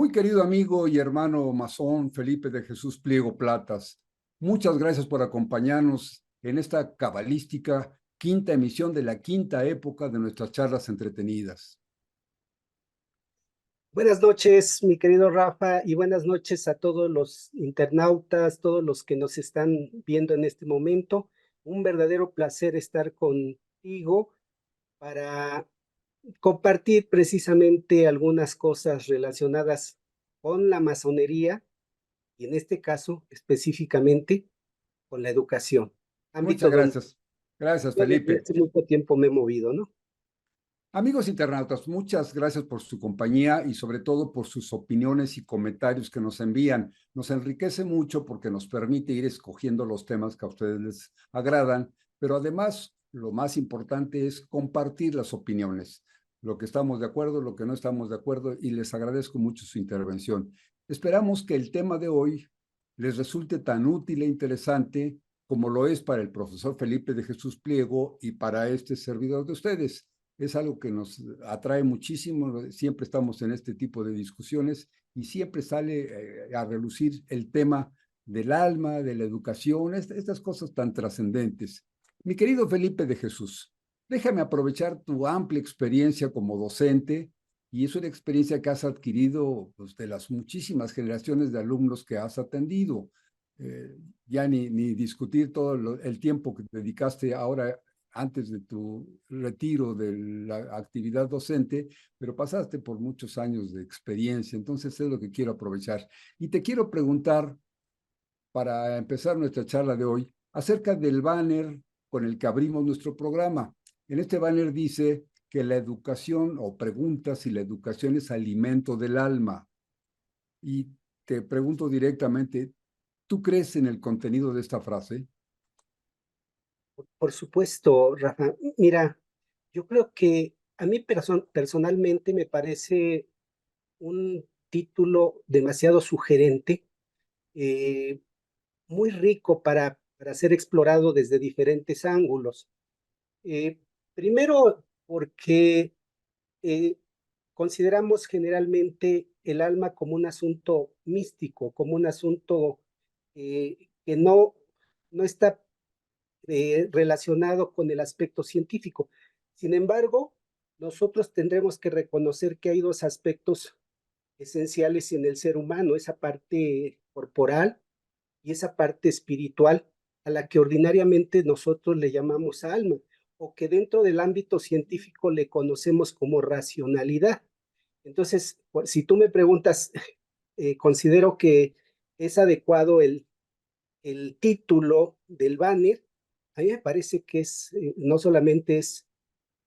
Muy querido amigo y hermano masón Felipe de Jesús Pliego Platas, muchas gracias por acompañarnos en esta cabalística quinta emisión de la quinta época de nuestras charlas entretenidas. Buenas noches, mi querido Rafa, y buenas noches a todos los internautas, todos los que nos están viendo en este momento. Un verdadero placer estar contigo para compartir precisamente algunas cosas relacionadas con la masonería y en este caso específicamente con la educación, Muchas ámbito donde gracias. Gracias, yo desde Felipe. hace mucho tiempo me he movido, ¿no? Amigos internautas, muchas gracias por su compañía y sobre todo por sus opiniones y comentarios que nos envían. Nos enriquece mucho porque nos permite ir escogiendo los temas que a ustedes les agradan, pero además lo más importante es compartir las opiniones, lo que estamos de acuerdo, lo que no estamos de acuerdo, y les agradezco mucho su intervención. Esperamos que el tema de hoy les resulte tan útil e interesante como lo es para el profesor Felipe de Jesús Pliego y para este servidor de ustedes. Es algo que nos atrae muchísimo, siempre estamos en este tipo de discusiones y siempre sale a relucir el tema del alma, de la educación, estas cosas tan trascendentes. Mi querido Felipe de Jesús, déjame aprovechar tu amplia experiencia como docente, y es una experiencia que has adquirido pues, de las muchísimas generaciones de alumnos que has atendido. Ya ni discutir todo el tiempo que dedicaste ahora antes de tu retiro de la actividad docente, pero pasaste por muchos años de experiencia, entonces es lo que quiero aprovechar. Y te quiero preguntar, para empezar nuestra charla de hoy, acerca del banner con el que abrimos nuestro programa. En este banner dice que la educación, o pregunta si la educación es alimento del alma. Y te pregunto directamente, ¿tú crees en el contenido de esta frase? Por supuesto, Rafa. Mira, yo creo que a mí personalmente me parece un título demasiado sugerente, eh, muy rico para ser explorado desde diferentes ángulos. Eh, Primero, porque eh, consideramos generalmente el alma como un asunto místico, como un asunto que no está relacionado con el aspecto científico. Sin embargo, nosotros tendremos que reconocer que hay dos aspectos esenciales en el ser humano, esa parte corporal y esa parte espiritual, a la que ordinariamente nosotros le llamamos alma, o que dentro del ámbito científico le conocemos como racionalidad. Entonces, si tú me preguntas, considero que es adecuado el título del banner. A mí me parece que no solamente es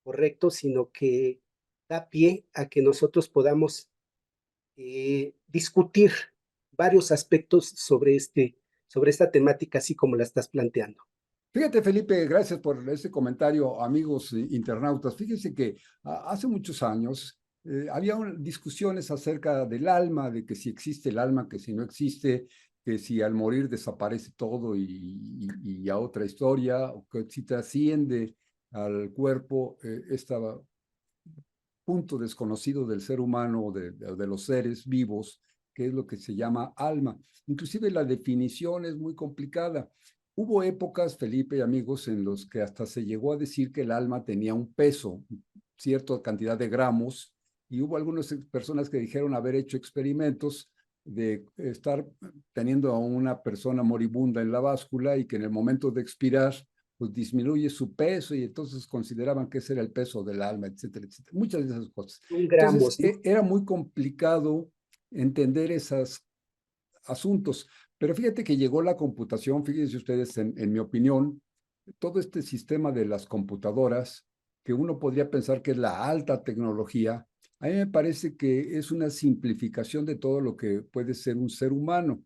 correcto, sino que da pie a que nosotros podamos discutir varios aspectos sobre esta temática, así como la estás planteando. Fíjate, Felipe, gracias por ese comentario, amigos internautas. Fíjense que hace muchos años había discusiones acerca del alma, de que si existe el alma, que si no existe, que si al morir desaparece todo y a otra historia, o que si trasciende al cuerpo este punto desconocido del ser humano o de los seres vivos, que es lo que se llama alma. Inclusive la definición es muy complicada. Hubo épocas, Felipe y amigos, en los que hasta se llegó a decir que el alma tenía un peso, cierta cantidad de gramos, y hubo algunas personas que dijeron haber hecho experimentos de estar teniendo a una persona moribunda en la báscula y que en el momento de expirar pues disminuye su peso y entonces consideraban que ese era el peso del alma, etcétera, etcétera. Muchas de esas cosas. Un Entonces, gramos, ¿no? era muy complicado entender esos asuntos. Pero fíjate que llegó la computación, fíjense ustedes, en mi opinión, todo este sistema de las computadoras, que uno podría pensar que es la alta tecnología, a mí me parece que es una simplificación de todo lo que puede ser un ser humano.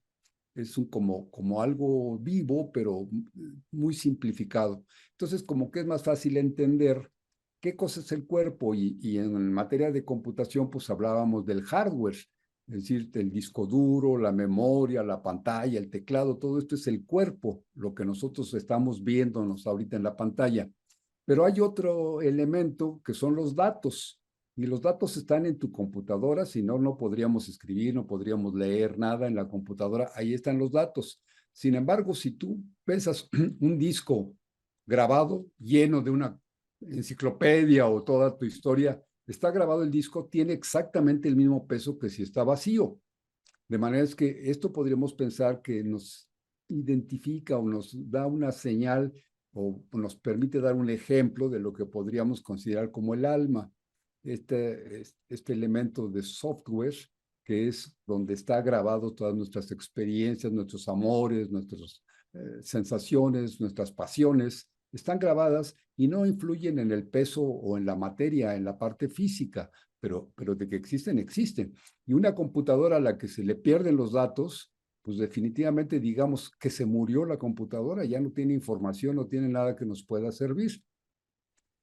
Es como algo vivo, pero muy simplificado. Entonces, como que es más fácil entender qué cosa es el cuerpo y en materia de computación, pues hablábamos del hardware, es decir, el disco duro, la memoria, la pantalla, el teclado, todo esto es el cuerpo, lo que nosotros estamos viéndonos ahorita en la pantalla. Pero hay otro elemento que son los datos. y los datos están en tu computadora, si no, no podríamos escribir, no podríamos leer nada en la computadora, ahí están los datos. Sin embargo, si tú pensas un disco grabado lleno de una enciclopedia o toda tu historia, está grabado el disco, tiene exactamente el mismo peso que si está vacío. De manera es que esto podríamos pensar que nos identifica o nos da una señal o nos permite dar un ejemplo de lo que podríamos considerar como el alma, este elemento de software que es donde está grabado todas nuestras experiencias, nuestros amores, nuestras sensaciones, nuestras pasiones, están grabadas y no influyen en el peso o en la materia, en la parte física, pero de que existen, existen. Y una computadora a la que se le pierden los datos, pues definitivamente digamos que se murió la computadora, ya no tiene información, no tiene nada que nos pueda servir.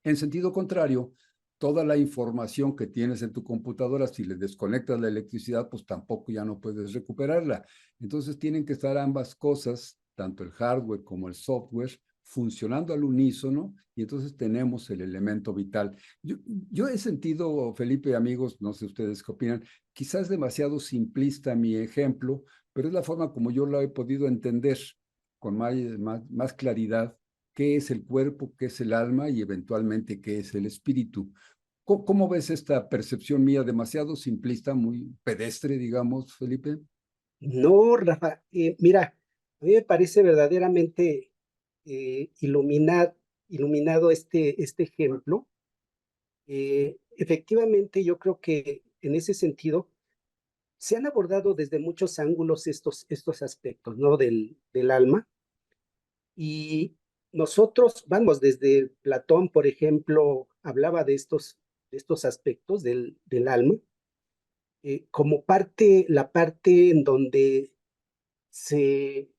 En sentido contrario, toda la información que tienes en tu computadora, si le desconectas la electricidad, pues tampoco ya no puedes recuperarla. Entonces tienen que estar ambas cosas, tanto el hardware como el software, funcionando al unísono y entonces tenemos el elemento vital. Yo he sentido, Felipe, amigos, no sé ustedes qué opinan, quizás demasiado simplista mi ejemplo, pero es la forma como yo lo he podido entender con más claridad qué es el cuerpo, qué es el alma y eventualmente qué es el espíritu. ¿Cómo ves esta percepción mía demasiado simplista, muy pedestre, digamos, Felipe? No, Rafa, mira, a mí me parece verdaderamente iluminado este ejemplo. Efectivamente, yo creo que en ese sentido se han abordado desde muchos ángulos estos aspectos, ¿no? Del alma. Y nosotros, vamos, desde Platón, por ejemplo, hablaba de estos aspectos del alma, como la parte en donde se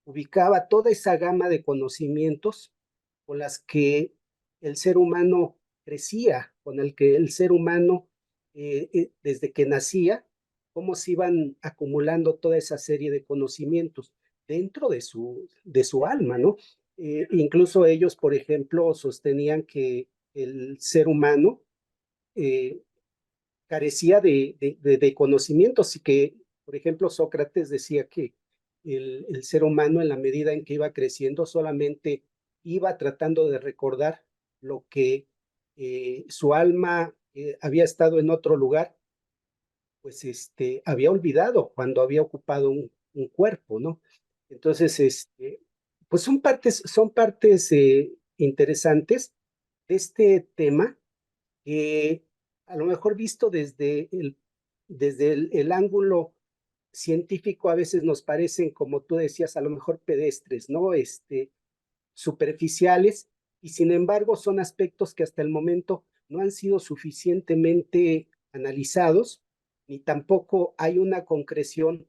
ubicaba toda esa gama de conocimientos con las que el ser humano crecía, con el que el ser humano, desde que nacía, cómo se iban acumulando toda esa serie de conocimientos dentro de su alma, ¿no? Incluso ellos, por ejemplo, sostenían que el ser humano eh, carecía de conocimientos y que, por ejemplo, Sócrates decía que el ser humano en la medida en que iba creciendo solamente iba tratando de recordar lo que su alma había estado en otro lugar, pues había olvidado cuando había ocupado un cuerpo, ¿no? Entonces, pues son partes interesantes de este tema que a lo mejor visto desde el ángulo científico a veces nos parecen, como tú decías, a lo mejor pedestres, ¿no? Superficiales, y sin embargo son aspectos que hasta el momento no han sido suficientemente analizados, ni tampoco hay una concreción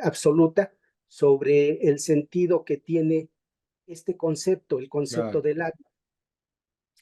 absoluta sobre el sentido que tiene este concepto, el concepto Ya. del alma.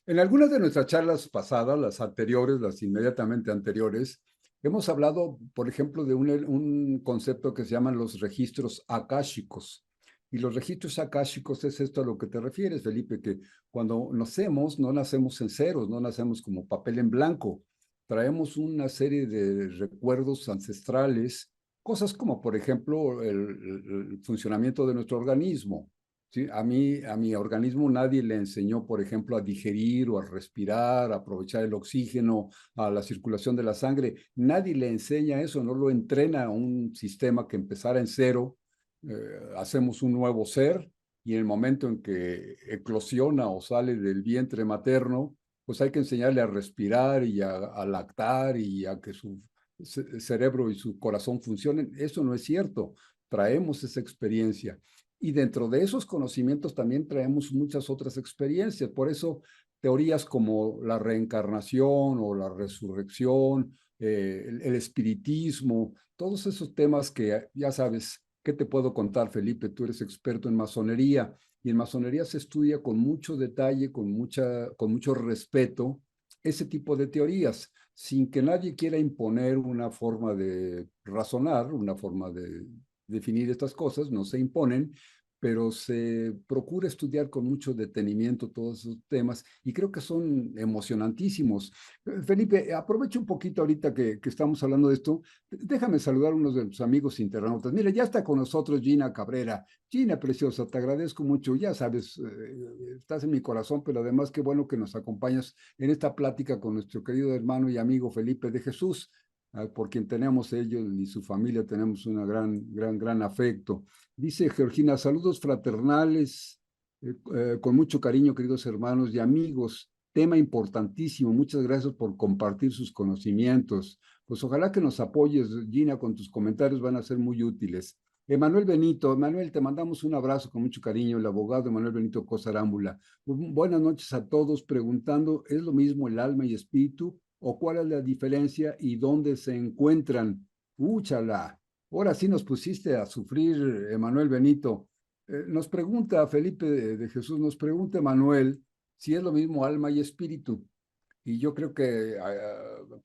En algunas de nuestras charlas pasadas, las anteriores, las inmediatamente anteriores, hemos hablado, por ejemplo, de un concepto que se llaman los registros akáshicos. Y los registros akáshicos es esto a lo que te refieres, Felipe, que cuando nacemos, no nacemos en ceros, no nacemos como papel en blanco. Traemos una serie de recuerdos ancestrales, cosas como, por ejemplo, el funcionamiento de nuestro organismo. Sí, a mi organismo nadie le enseñó, por ejemplo, a digerir o a respirar, a aprovechar el oxígeno, a la circulación de la sangre. Nadie le enseña eso, no lo entrena a un sistema que empezara en cero. Hacemos un nuevo ser y en el momento en que eclosiona o sale del vientre materno, pues hay que enseñarle a respirar y a lactar y a que su cerebro y su corazón funcionen. Eso no es cierto. Traemos esa experiencia. Y dentro de esos conocimientos también traemos muchas otras experiencias. Por eso teorías como la reencarnación o la resurrección, el espiritismo, todos esos temas que ya sabes, ¿qué te puedo contar, Felipe? Tú eres experto en masonería y en masonería se estudia con mucho detalle, con mucho respeto ese tipo de teorías, sin que nadie quiera imponer una forma de razonar, una forma de definir estas cosas, no se imponen, pero se procura estudiar con mucho detenimiento todos esos temas y creo que son emocionantísimos. Felipe, aprovecho un poquito ahorita que estamos hablando de esto. Déjame saludar a unos de los amigos internautas. Mira, ya está con nosotros Gina Cabrera. Gina, preciosa, te agradezco mucho. Ya sabes, estás en mi corazón, pero además qué bueno que nos acompañas en esta plática con nuestro querido hermano y amigo Felipe de Jesús, por quien tenemos ellos y su familia, tenemos un gran afecto. Dice Georgina, saludos fraternales, con mucho cariño, queridos hermanos y amigos. Tema importantísimo. Muchas gracias por compartir sus conocimientos. Pues ojalá que nos apoyes, Gina, con tus comentarios, van a ser muy útiles. Emanuel Benito, Emanuel, te mandamos un abrazo con mucho cariño, el abogado Emanuel Benito Cosa Arámbula. Buenas noches a todos, preguntando, ¿es lo mismo el alma y espíritu? ¿O cuál es la diferencia y dónde se encuentran? Úchala. Ahora sí nos pusiste a sufrir, Emanuel Benito. Nos pregunta Felipe de Jesús, nos pregunta Emanuel si es lo mismo alma y espíritu. Y yo creo que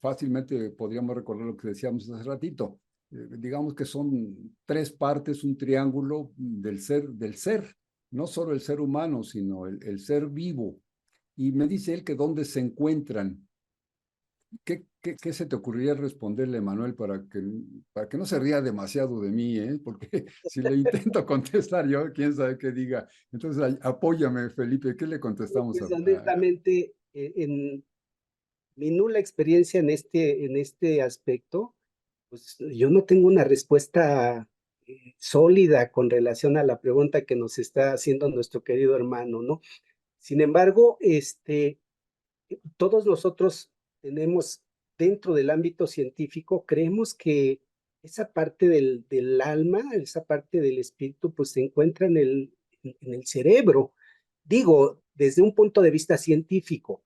fácilmente podríamos recordar lo que decíamos hace ratito. Digamos que son tres partes, un triángulo del ser, no solo el ser humano, sino el ser vivo. Y me dice él que dónde se encuentran. ¿Qué se te ocurriría responderle, Manuel, para que no se ría demasiado de mí, ¿eh? Porque si le intento contestar yo, quién sabe qué diga. Entonces, apóyame, Felipe, ¿qué le contestamos Pues honestamente, en mi nula experiencia en este aspecto, pues yo no tengo una respuesta sólida con relación a la pregunta que nos está haciendo nuestro querido hermano, ¿no? Sin embargo, todos nosotros tenemos dentro del ámbito científico, creemos que esa parte del alma, esa parte del espíritu, pues se encuentra en el cerebro. Digo, desde un punto de vista científico.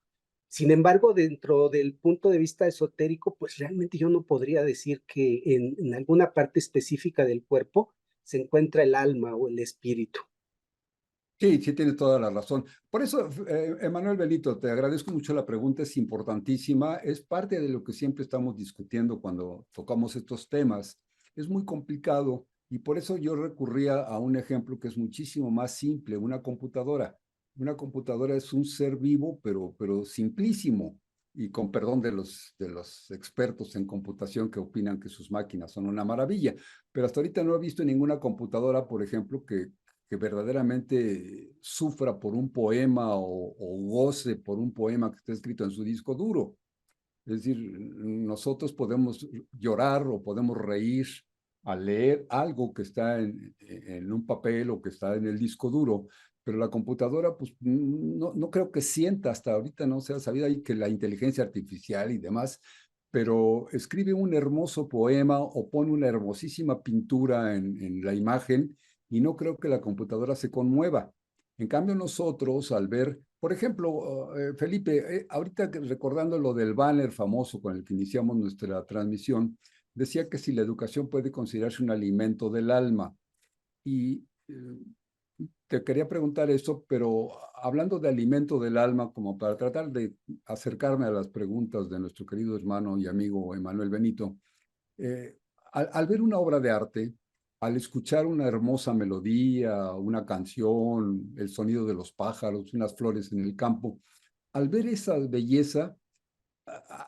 Sin embargo, dentro del punto de vista esotérico, pues realmente yo no podría decir que en alguna parte específica del cuerpo se encuentra el alma o el espíritu. Sí, sí, tienes toda la razón. Por eso, Emanuel Benito, te agradezco mucho la pregunta, es importantísima, es parte de lo que siempre estamos discutiendo cuando tocamos estos temas. Es muy complicado y por eso yo recurría a un ejemplo que es muchísimo más simple, una computadora. Una computadora es un ser vivo, pero simplísimo y con perdón de los expertos en computación que opinan que sus máquinas son una maravilla. Pero hasta ahorita no he visto ninguna computadora, por ejemplo, que verdaderamente sufra por un poema o goce por un poema que está escrito en su disco duro. Es decir, nosotros podemos llorar o podemos reír al leer algo que está en un papel o que está en el disco duro, pero la computadora, pues no creo que sienta hasta ahorita, no se ha sabido ahí que la inteligencia artificial y demás, pero escribe un hermoso poema o pone una hermosísima pintura en la imagen y no creo que la computadora se conmueva. En cambio, nosotros al ver, por ejemplo, Felipe, ahorita recordando lo del banner famoso con el que iniciamos nuestra transmisión, decía que si la educación puede considerarse un alimento del alma. Y te quería preguntar eso, pero hablando de alimento del alma, como para tratar de acercarme a las preguntas de nuestro querido hermano y amigo Emanuel Benito, eh, al ver una obra de arte, al escuchar una hermosa melodía, una canción, el sonido de los pájaros, unas flores en el campo, al ver esa belleza,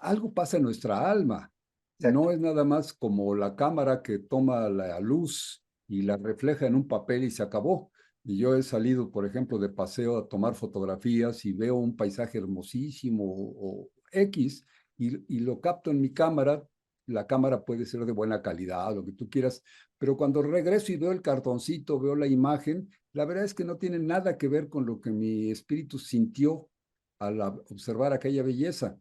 algo pasa en nuestra alma. Exacto. No es nada más como la cámara que toma la luz y la refleja en un papel y se acabó. Y yo he salido, por ejemplo, de paseo a tomar fotografías y veo un paisaje hermosísimo o X y lo capto en mi cámara. La cámara puede ser de buena calidad, lo que tú quieras, pero cuando regreso y veo el cartoncito, veo la imagen, la verdad es que no tiene nada que ver con lo que mi espíritu sintió al observar aquella belleza.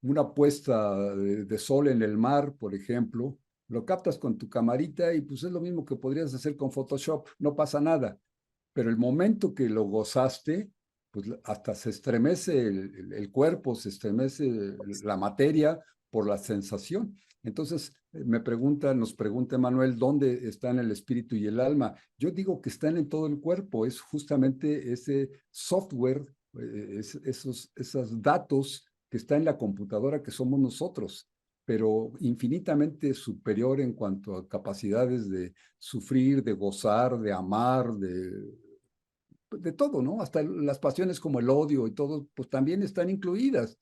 Una puesta de sol en el mar, por ejemplo, lo captas con tu camarita y pues es lo mismo que podrías hacer con Photoshop, no pasa nada. Pero el momento que lo gozaste, pues hasta se estremece el cuerpo, se estremece la materia por la sensación. Entonces, nos pregunta Manuel, ¿dónde están el espíritu y el alma? Yo digo que están en todo el cuerpo, es justamente ese software, esos datos que está en la computadora que somos nosotros. pero infinitamente superior en cuanto a capacidades de sufrir, de gozar, de amar, de todo, ¿no? Hasta las pasiones como el odio y todo, pues también están incluidas.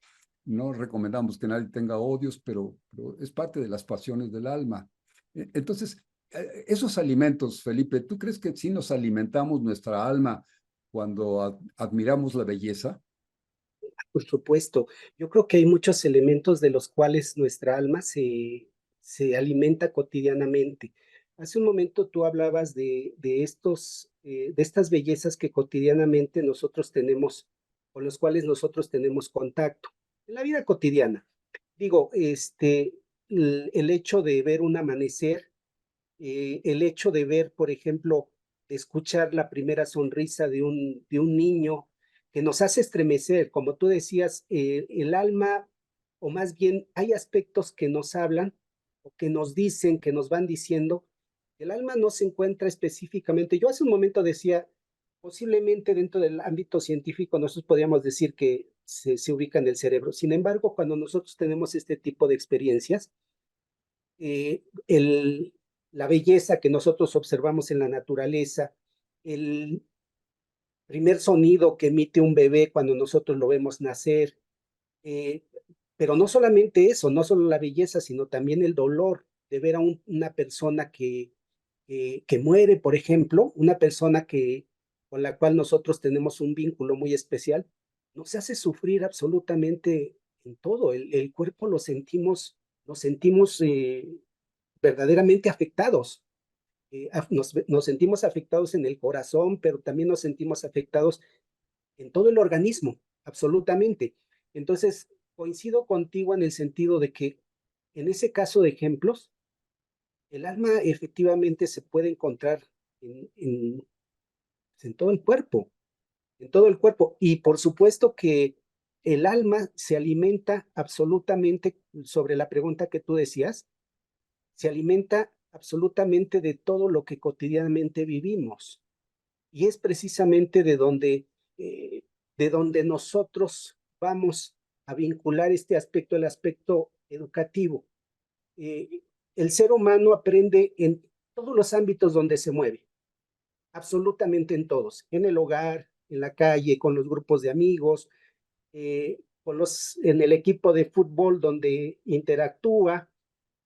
No recomendamos que nadie tenga odios, pero es parte de las pasiones del alma. Entonces, esos alimentos, Felipe, ¿tú crees que sí nos alimentamos nuestra alma cuando admiramos la belleza? Por supuesto, yo creo que hay muchos elementos de los cuales nuestra alma se alimenta cotidianamente. Hace un momento tú hablabas de estas bellezas que cotidianamente nosotros tenemos, con los cuales nosotros tenemos contacto en la vida cotidiana. Digo, el hecho de ver un amanecer, el hecho de ver, por ejemplo, de escuchar la primera sonrisa de un niño que nos hace estremecer, como tú decías, el alma, o más bien hay aspectos que nos hablan o que nos dicen, que nos van diciendo, el alma no se encuentra específicamente. Yo hace un momento decía, posiblemente dentro del ámbito científico nosotros podríamos decir que se ubica en el cerebro. Sin embargo, cuando nosotros tenemos este tipo de experiencias, eh, el, la belleza que nosotros observamos en la naturaleza, el primer sonido que emite un bebé cuando nosotros lo vemos nacer, eh, pero no solamente eso, no solo la belleza, sino también el dolor de ver a una persona que muere, por ejemplo, una persona con la cual nosotros tenemos un vínculo muy especial, nos hace sufrir absolutamente en todo. El cuerpo lo sentimos verdaderamente afectados. Nos sentimos afectados en el corazón, pero también nos sentimos afectados en todo el organismo, absolutamente. Entonces, coincido contigo en el sentido de que en ese caso de ejemplos, el alma efectivamente se puede encontrar en todo el cuerpo, en todo el cuerpo. Y por supuesto que el alma se alimenta absolutamente, sobre la pregunta que tú decías, se alimenta absolutamente de todo lo que cotidianamente vivimos. Y es precisamente de donde nosotros vamos a vincular este aspecto, el aspecto educativo. Eh, el ser humano aprende en todos los ámbitos donde se mueve, absolutamente en todos, en el hogar, en la calle, con los grupos de amigos, en el equipo de fútbol donde interactúa,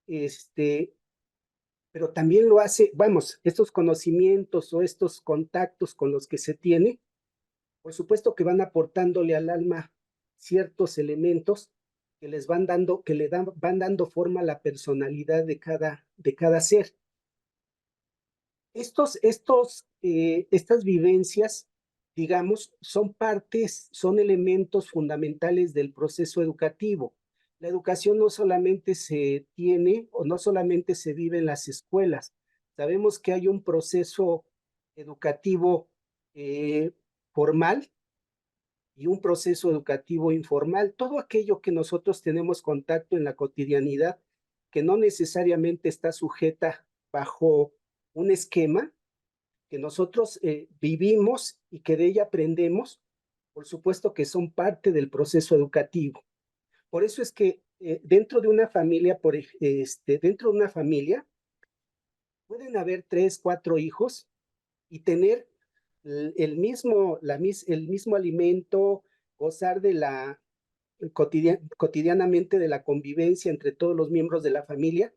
este, pero también lo hace, vamos, estos conocimientos o estos contactos con los que se tiene, por supuesto que van aportándole al alma ciertos elementos que les van dando, van dando forma a la personalidad de cada ser. Estas vivencias, digamos, son partes, son elementos fundamentales del proceso educativo. La educación no solamente se tiene o no solamente se vive en las escuelas. Sabemos que hay un proceso educativo eh, formal y un proceso educativo informal. Todo aquello que nosotros tenemos contacto en la cotidianidad, que no necesariamente está sujeta bajo un esquema, que nosotros vivimos y que de ella aprendemos, por supuesto que son parte del proceso educativo. Por eso es que dentro de una familia, dentro de una familia, pueden haber 3, 4 hijos y tener el mismo alimento, gozar de cotidianamente de la convivencia entre todos los miembros de la familia,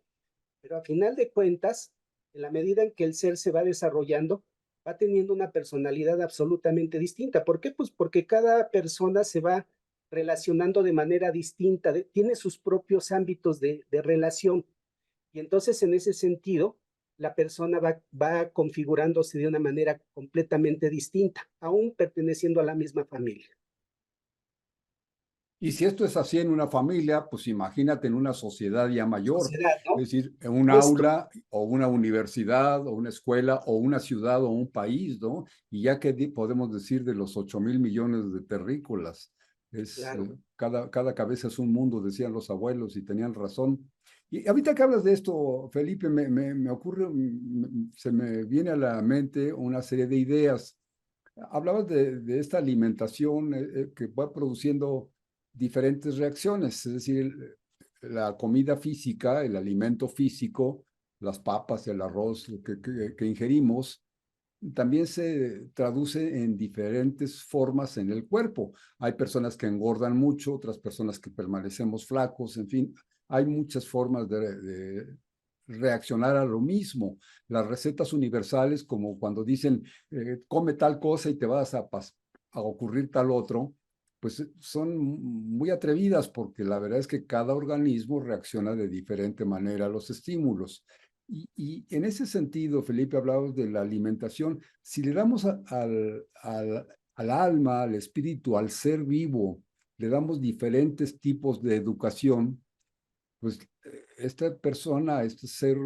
pero a final de cuentas, en la medida en que el ser se va desarrollando, va teniendo una personalidad absolutamente distinta. ¿Por qué? Pues porque cada persona se va relacionando de manera distinta, tiene sus propios ámbitos de relación. Y entonces, en ese sentido, la persona va configurándose de una manera completamente distinta, aún perteneciendo a la misma familia. Y si esto es así en una familia, pues imagínate en una sociedad ya mayor, Sociedad, ¿no? es decir, en Por un supuesto, aula o una universidad o una escuela o una ciudad o un país, ¿no? Y ya que podemos decir de los 8.000 millones de terrícolas, claro. cada cabeza es un mundo, decían los abuelos y tenían razón. Y ahorita que hablas de esto, Felipe, me ocurre, se me viene a la mente una serie de ideas. Hablabas de esta alimentación que va produciendo diferentes reacciones, es decir, la comida física, el alimento físico, las papas, el arroz que ingerimos, también se traduce en diferentes formas en el cuerpo. Hay personas que engordan mucho, otras personas que permanecemos flacos, en fin, hay muchas formas de reaccionar a lo mismo. Las recetas universales, como cuando dicen, come tal cosa y te vas a ocurrir tal otro, pues son muy atrevidas porque la verdad es que cada organismo reacciona de diferente manera a los estímulos. Y en ese sentido, Felipe, hablabas de la alimentación. Si le damos al alma, al espíritu, al ser vivo, le damos diferentes tipos de educación, pues esta persona, este ser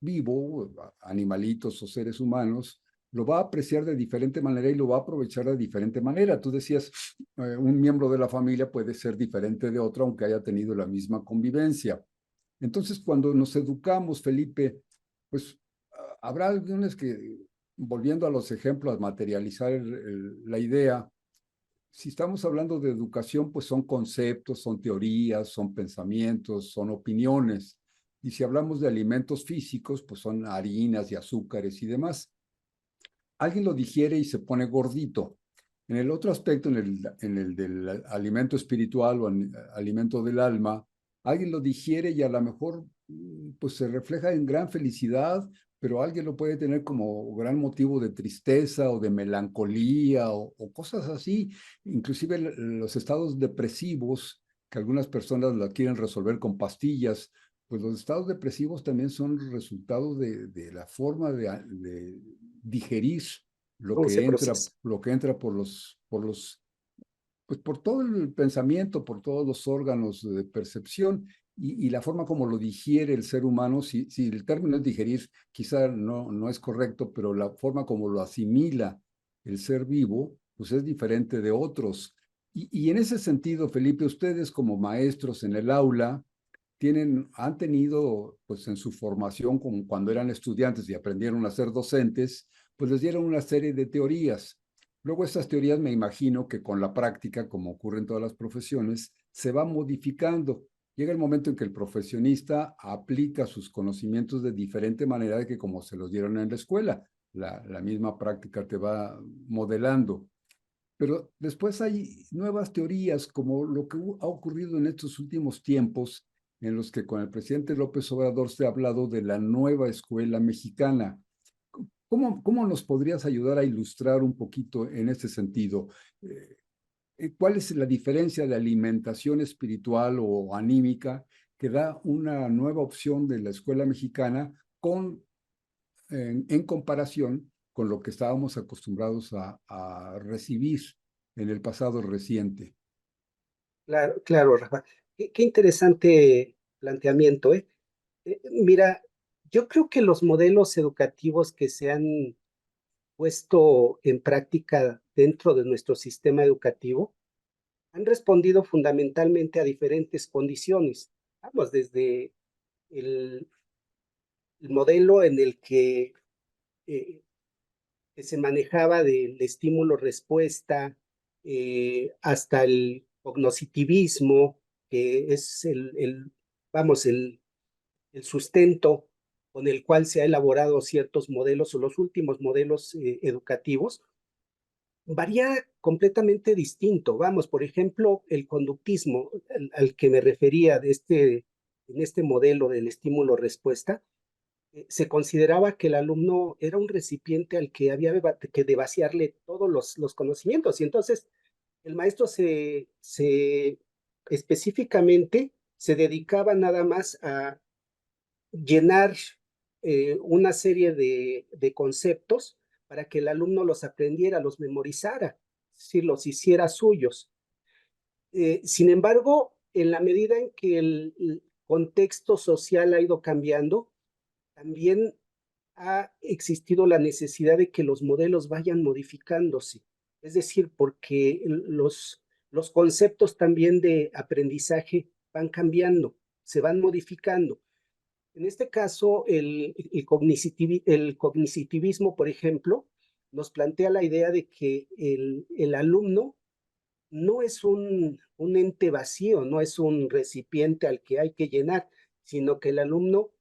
vivo, animalitos o seres humanos, lo va a apreciar de diferente manera y lo va a aprovechar de diferente manera. Tú decías, un miembro de la familia puede ser diferente de otro, aunque haya tenido la misma convivencia. Entonces, cuando nos educamos, Felipe, pues habrá algunos que, volviendo a los ejemplos, a materializar la idea, si estamos hablando de educación, pues son conceptos, son teorías, son pensamientos, son opiniones. Y si hablamos de alimentos físicos, pues son harinas y azúcares y demás. Alguien lo digiere y se pone gordito. En el otro aspecto, en el del alimento espiritual o alimento del alma, alguien lo digiere y a lo mejor pues se refleja en gran felicidad, pero alguien lo puede tener como gran motivo de tristeza o de melancolía o cosas así. Inclusive los estados depresivos, que algunas personas la quieren resolver con pastillas, pues los estados depresivos también son resultado de la forma de digerir cómo se procesa. lo que entra pues por todo el pensamiento, por todos los órganos de percepción y la forma como lo digiere el ser humano. Si el término es digerir, quizá no es correcto, pero la forma como lo asimila el ser vivo, pues es diferente de otros. Y en ese sentido, Felipe, ustedes como maestros en el aula, han tenido, pues en su formación, como cuando eran estudiantes y aprendieron a ser docentes, pues les dieron una serie de teorías. Luego estas teorías me imagino que con la práctica, como ocurre en todas las profesiones, se va modificando. Llega el momento en que el profesionista aplica sus conocimientos de diferente manera de que como se los dieron en la escuela. La misma práctica te va modelando. Pero después hay nuevas teorías, como lo que ha ocurrido en estos últimos tiempos, en los que con el presidente López Obrador se ha hablado de la nueva escuela mexicana. ¿Cómo nos podrías ayudar a ilustrar un poquito en este sentido? ¿Cuál es la diferencia de alimentación espiritual o anímica que da una nueva opción de la escuela mexicana en comparación con lo que estábamos acostumbrados a recibir en el pasado reciente? Claro, claro, Rafa. Qué interesante planteamiento, ¿eh? Mira, yo creo que los modelos educativos que se han puesto en práctica dentro de nuestro sistema educativo han respondido fundamentalmente a diferentes condiciones. Vamos, desde el, el modelo en el eh, que se manejaba del estímulo-respuesta, hasta el cognoscitivismo, que es vamos, el sustento con el cual se ha elaborado ciertos modelos o los últimos modelos educativos, varía completamente distinto. Vamos, por ejemplo, el conductismo al que me refería en este modelo del estímulo-respuesta, se consideraba que el alumno era un recipiente al que había que de vaciarle todos los conocimientos. Y entonces el maestro específicamente se dedicaba nada más a llenar una serie de conceptos para que el alumno los aprendiera, los memorizara, si los hiciera suyos. Sin embargo, en la medida en que el contexto social ha ido cambiando, también ha existido la necesidad de que los modelos vayan modificándose. Es decir, porque los conceptos también de aprendizaje van cambiando, se van modificando. En este caso, el cognitivismo, por ejemplo, nos plantea la idea de que el alumno no es un ente vacío, no es un recipiente al que hay que llenar, sino que el alumno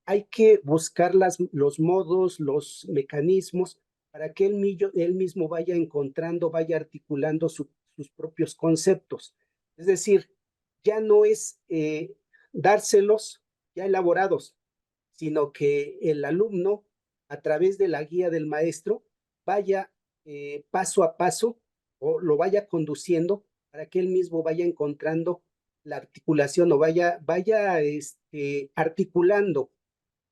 hay que buscar los modos, los mecanismos para que él mismo vaya encontrando, vaya articulando sus propios conceptos. Es decir, ya no es dárselos ya elaborados, sino que el alumno, a través de la guía del maestro, vaya paso a paso o lo vaya conduciendo para que él mismo vaya encontrando la articulación o vaya articulando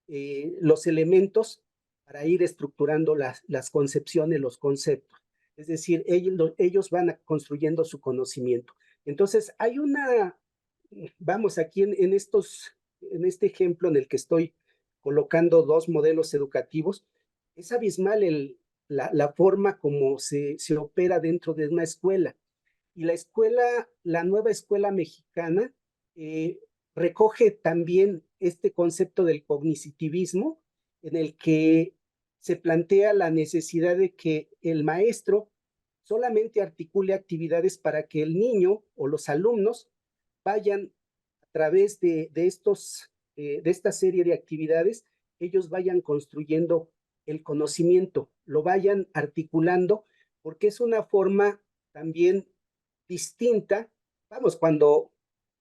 los elementos para ir estructurando las concepciones, los conceptos. Es decir, ellos van construyendo su conocimiento. Entonces, hay vamos, aquí en este ejemplo en el que estoy colocando dos modelos educativos, es abismal la forma como se opera dentro de una escuela. Y la nueva escuela mexicana, eh, recoge también este concepto del cognitivismo, en el que se plantea la necesidad de que el maestro solamente articule actividades para que el niño o los alumnos vayan a través de esta serie de actividades, ellos vayan construyendo el conocimiento, lo vayan articulando, porque es una forma también distinta. Vamos, cuando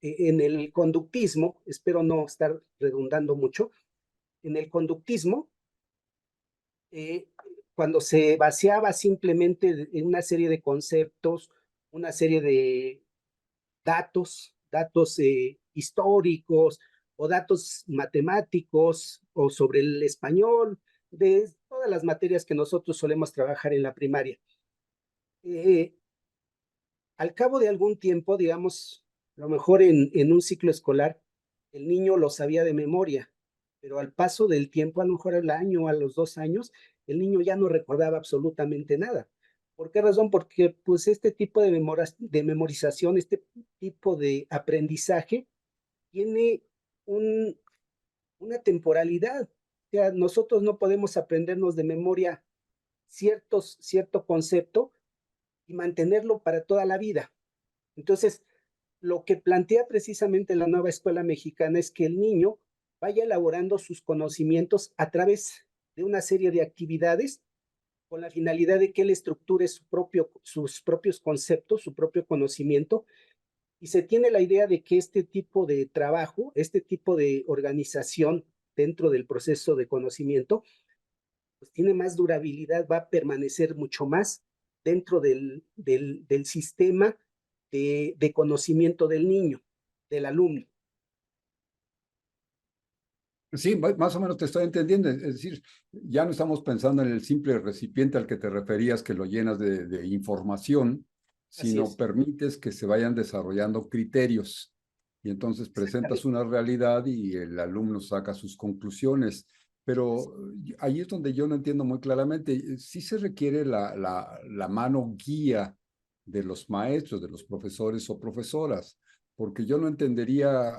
en el conductismo, espero no estar redundando mucho, en el conductismo, eh, cuando se baseaba simplemente en una serie de conceptos, una serie de datos históricos o datos matemáticos o sobre el español, de todas las materias que nosotros solemos trabajar en la primaria. Al cabo de algún tiempo, digamos, a lo mejor en un ciclo escolar, el niño lo sabía de memoria, pero al paso del tiempo, a lo mejor al año, a los 2 años, el niño ya no recordaba absolutamente nada. ¿Por qué razón? Porque pues este tipo de memorización, este tipo de aprendizaje tiene un, una temporalidad. O sea, nosotros no podemos aprendernos de memoria cierto concepto y mantenerlo para toda la vida. Entonces, lo que plantea precisamente la nueva escuela mexicana es que el niño vaya elaborando sus conocimientos a través de una serie de actividades con la finalidad de que él estructure sus propios conceptos, su propio conocimiento, y se tiene la idea de que este tipo de trabajo, este tipo de organización dentro del proceso de conocimiento, pues tiene más durabilidad, va a permanecer mucho más dentro del sistema de conocimiento del niño, del alumno. Sí, más o menos te estoy entendiendo. Es decir, ya no estamos pensando en el simple recipiente al que te referías, que lo llenas de información, Así sino es, permites que se vayan desarrollando criterios. Y entonces presentas exactamente. una realidad y el alumno saca sus conclusiones. Pero ahí es donde yo no entiendo muy claramente. Sí se requiere la mano guía de los maestros, de los profesores o profesoras, porque yo no entendería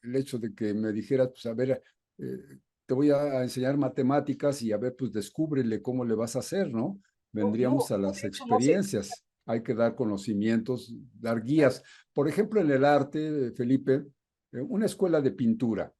el hecho de que me dijeras, pues a ver, te voy a enseñar matemáticas y a ver, pues descúbrele cómo le vas a hacer, ¿no? No, no, Vendríamos a no, las de hecho no se, experiencias. Hay que dar conocimientos, dar claro, guías. Por ejemplo, en el arte, Felipe, una escuela de pintura.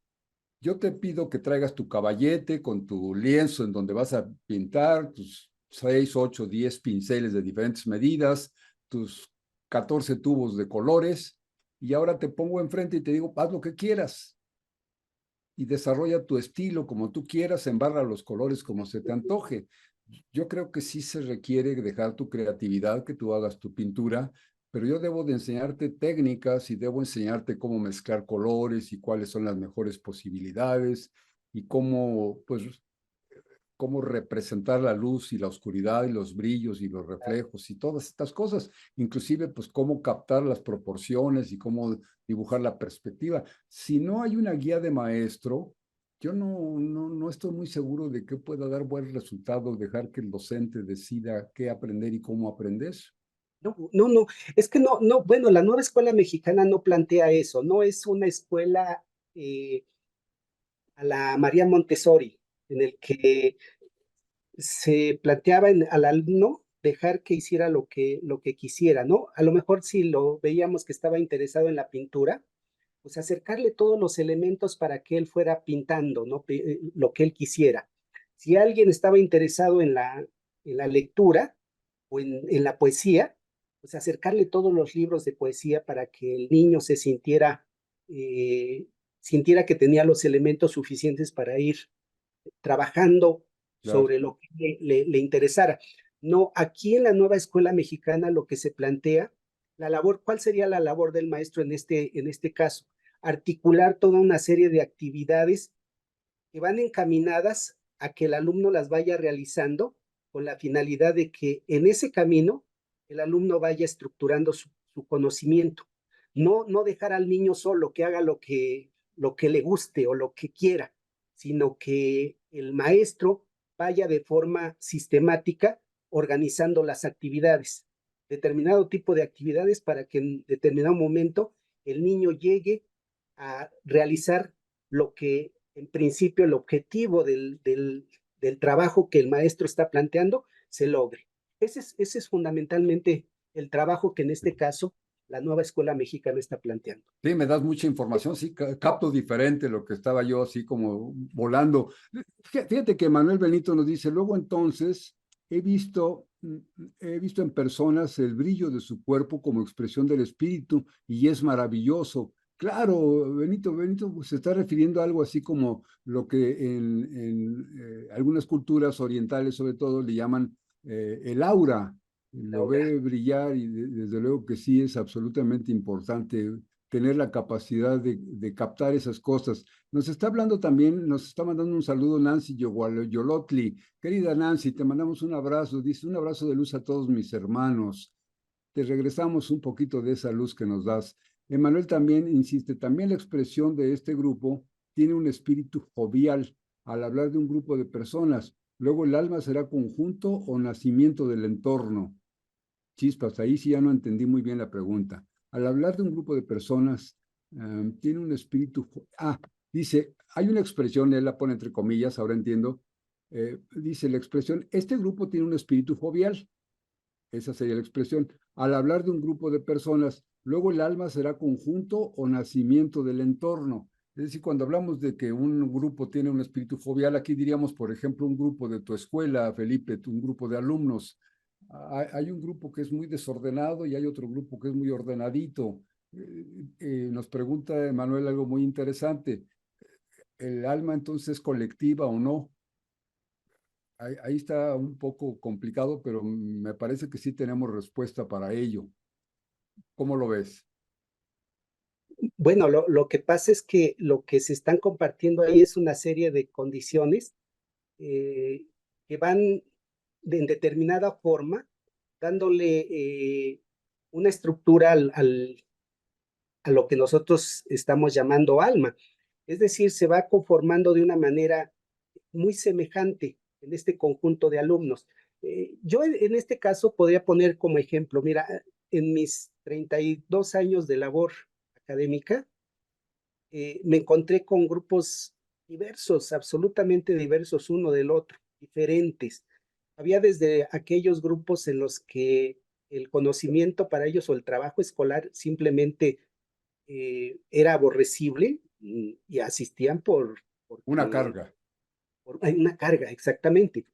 Yo te pido que traigas tu caballete con tu lienzo en donde vas a pintar tus 6, 8, 10 pinceles de diferentes medidas, tus 14 tubos de colores, y ahora te pongo enfrente y te digo, haz lo que quieras y desarrolla tu estilo como tú quieras, embarra los colores como se te antoje. Yo creo que sí se requiere dejar tu creatividad, que tú hagas tu pintura, pero yo debo de enseñarte técnicas y debo enseñarte cómo mezclar colores y cuáles son las mejores posibilidades y cómo, pues, cómo representar la luz y la oscuridad y los brillos y los reflejos y todas estas cosas, inclusive pues cómo captar las proporciones y cómo dibujar la perspectiva. Si no hay una guía de maestro, yo no estoy muy seguro de que pueda dar buen resultado dejar que el docente decida qué aprender y cómo aprender. no, no, no, es que no, bueno, la nueva escuela mexicana no plantea eso, no es una escuela eh, a la María Montessori, en el que se planteaba al alumno dejar que hiciera lo que quisiera, ¿no? A lo mejor si lo veíamos que estaba interesado en la pintura, pues acercarle todos los elementos para que él fuera pintando, ¿no? Lo que él quisiera. Si alguien estaba interesado en la lectura o en la poesía, pues acercarle todos los libros de poesía para que el niño se eh, sintiera que tenía los elementos suficientes para ir trabajando Claro. sobre lo que le interesara. No, aquí en la nueva escuela mexicana lo que se plantea, la labor, ¿cuál sería la labor del maestro en este caso? Articular toda una serie de actividades que van encaminadas a que el alumno las vaya realizando con la finalidad de que en ese camino el alumno vaya estructurando su conocimiento. No dejar al niño solo que haga lo que le guste o lo que quiera, sino que el maestro vaya de forma sistemática organizando las actividades, determinado tipo de actividades para que en determinado momento el niño llegue a realizar lo que en principio el objetivo del trabajo que el maestro está planteando se logre. Ese es fundamentalmente el trabajo que en este caso la nueva escuela mexicana está planteando. Sí, me das mucha información, sí, capto diferente lo que estaba yo así como volando. Fíjate que Manuel Benito nos dice, luego entonces he visto en personas el brillo de su cuerpo como expresión del espíritu y es maravilloso. Claro, Benito pues, se está refiriendo a algo así como lo que en algunas culturas orientales sobre todo le llaman el aura. Lo Laura. ve brillar y desde luego que sí es absolutamente importante tener la capacidad de captar esas cosas. Nos está hablando también, nos está mandando un saludo Nancy Yolotli. Querida Nancy, te mandamos un abrazo. Dice, un abrazo de luz a todos mis hermanos. Te regresamos un poquito de esa luz que nos das. Emanuel también insiste, también la expresión de este grupo tiene un espíritu jovial al hablar de un grupo de personas. Luego el alma será conjunto o nacimiento del entorno. Chispas, ahí sí ya no entendí muy bien la pregunta. Al hablar de un grupo de personas, tiene un espíritu. Dice, hay una expresión, él la pone entre comillas, ahora entiendo. Dice la expresión, este grupo tiene un espíritu jovial. Esa sería la expresión. Al hablar de un grupo de personas, luego el alma será conjunto o nacimiento del entorno. Es decir, cuando hablamos de que un grupo tiene un espíritu jovial, aquí diríamos, por ejemplo, un grupo de tu escuela, Felipe, un grupo de alumnos. Hay un grupo que es muy desordenado y hay otro grupo que es muy ordenadito. Nos pregunta Manuel algo muy interesante. ¿El alma entonces es colectiva o no? Ahí está un poco complicado, pero me parece que sí tenemos respuesta para ello. ¿Cómo lo ves? Bueno, lo que pasa es que lo que se están compartiendo ahí es una serie de condiciones eh, que van en determinada forma dándole una estructura a lo que nosotros estamos llamando alma. Es decir, se va conformando de una manera muy semejante en este conjunto de alumnos. Yo en este caso podría poner como ejemplo, mira, en mis 32 años de labor académica, me encontré con grupos diversos, absolutamente diversos uno del otro, diferentes. Había desde aquellos grupos en los que el conocimiento para ellos o el trabajo escolar simplemente era aborrecible y asistían Una porque carga. hay una carga, exactamente.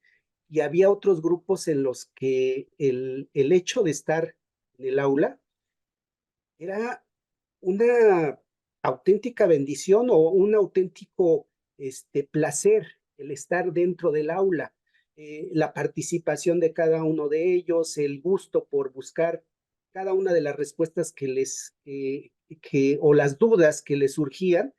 Y había otros grupos en los que el hecho de estar en el aula era una auténtica bendición o un auténtico placer el estar dentro del aula, la participación de cada uno de ellos, el gusto por buscar cada una de las respuestas o las dudas que les surgían,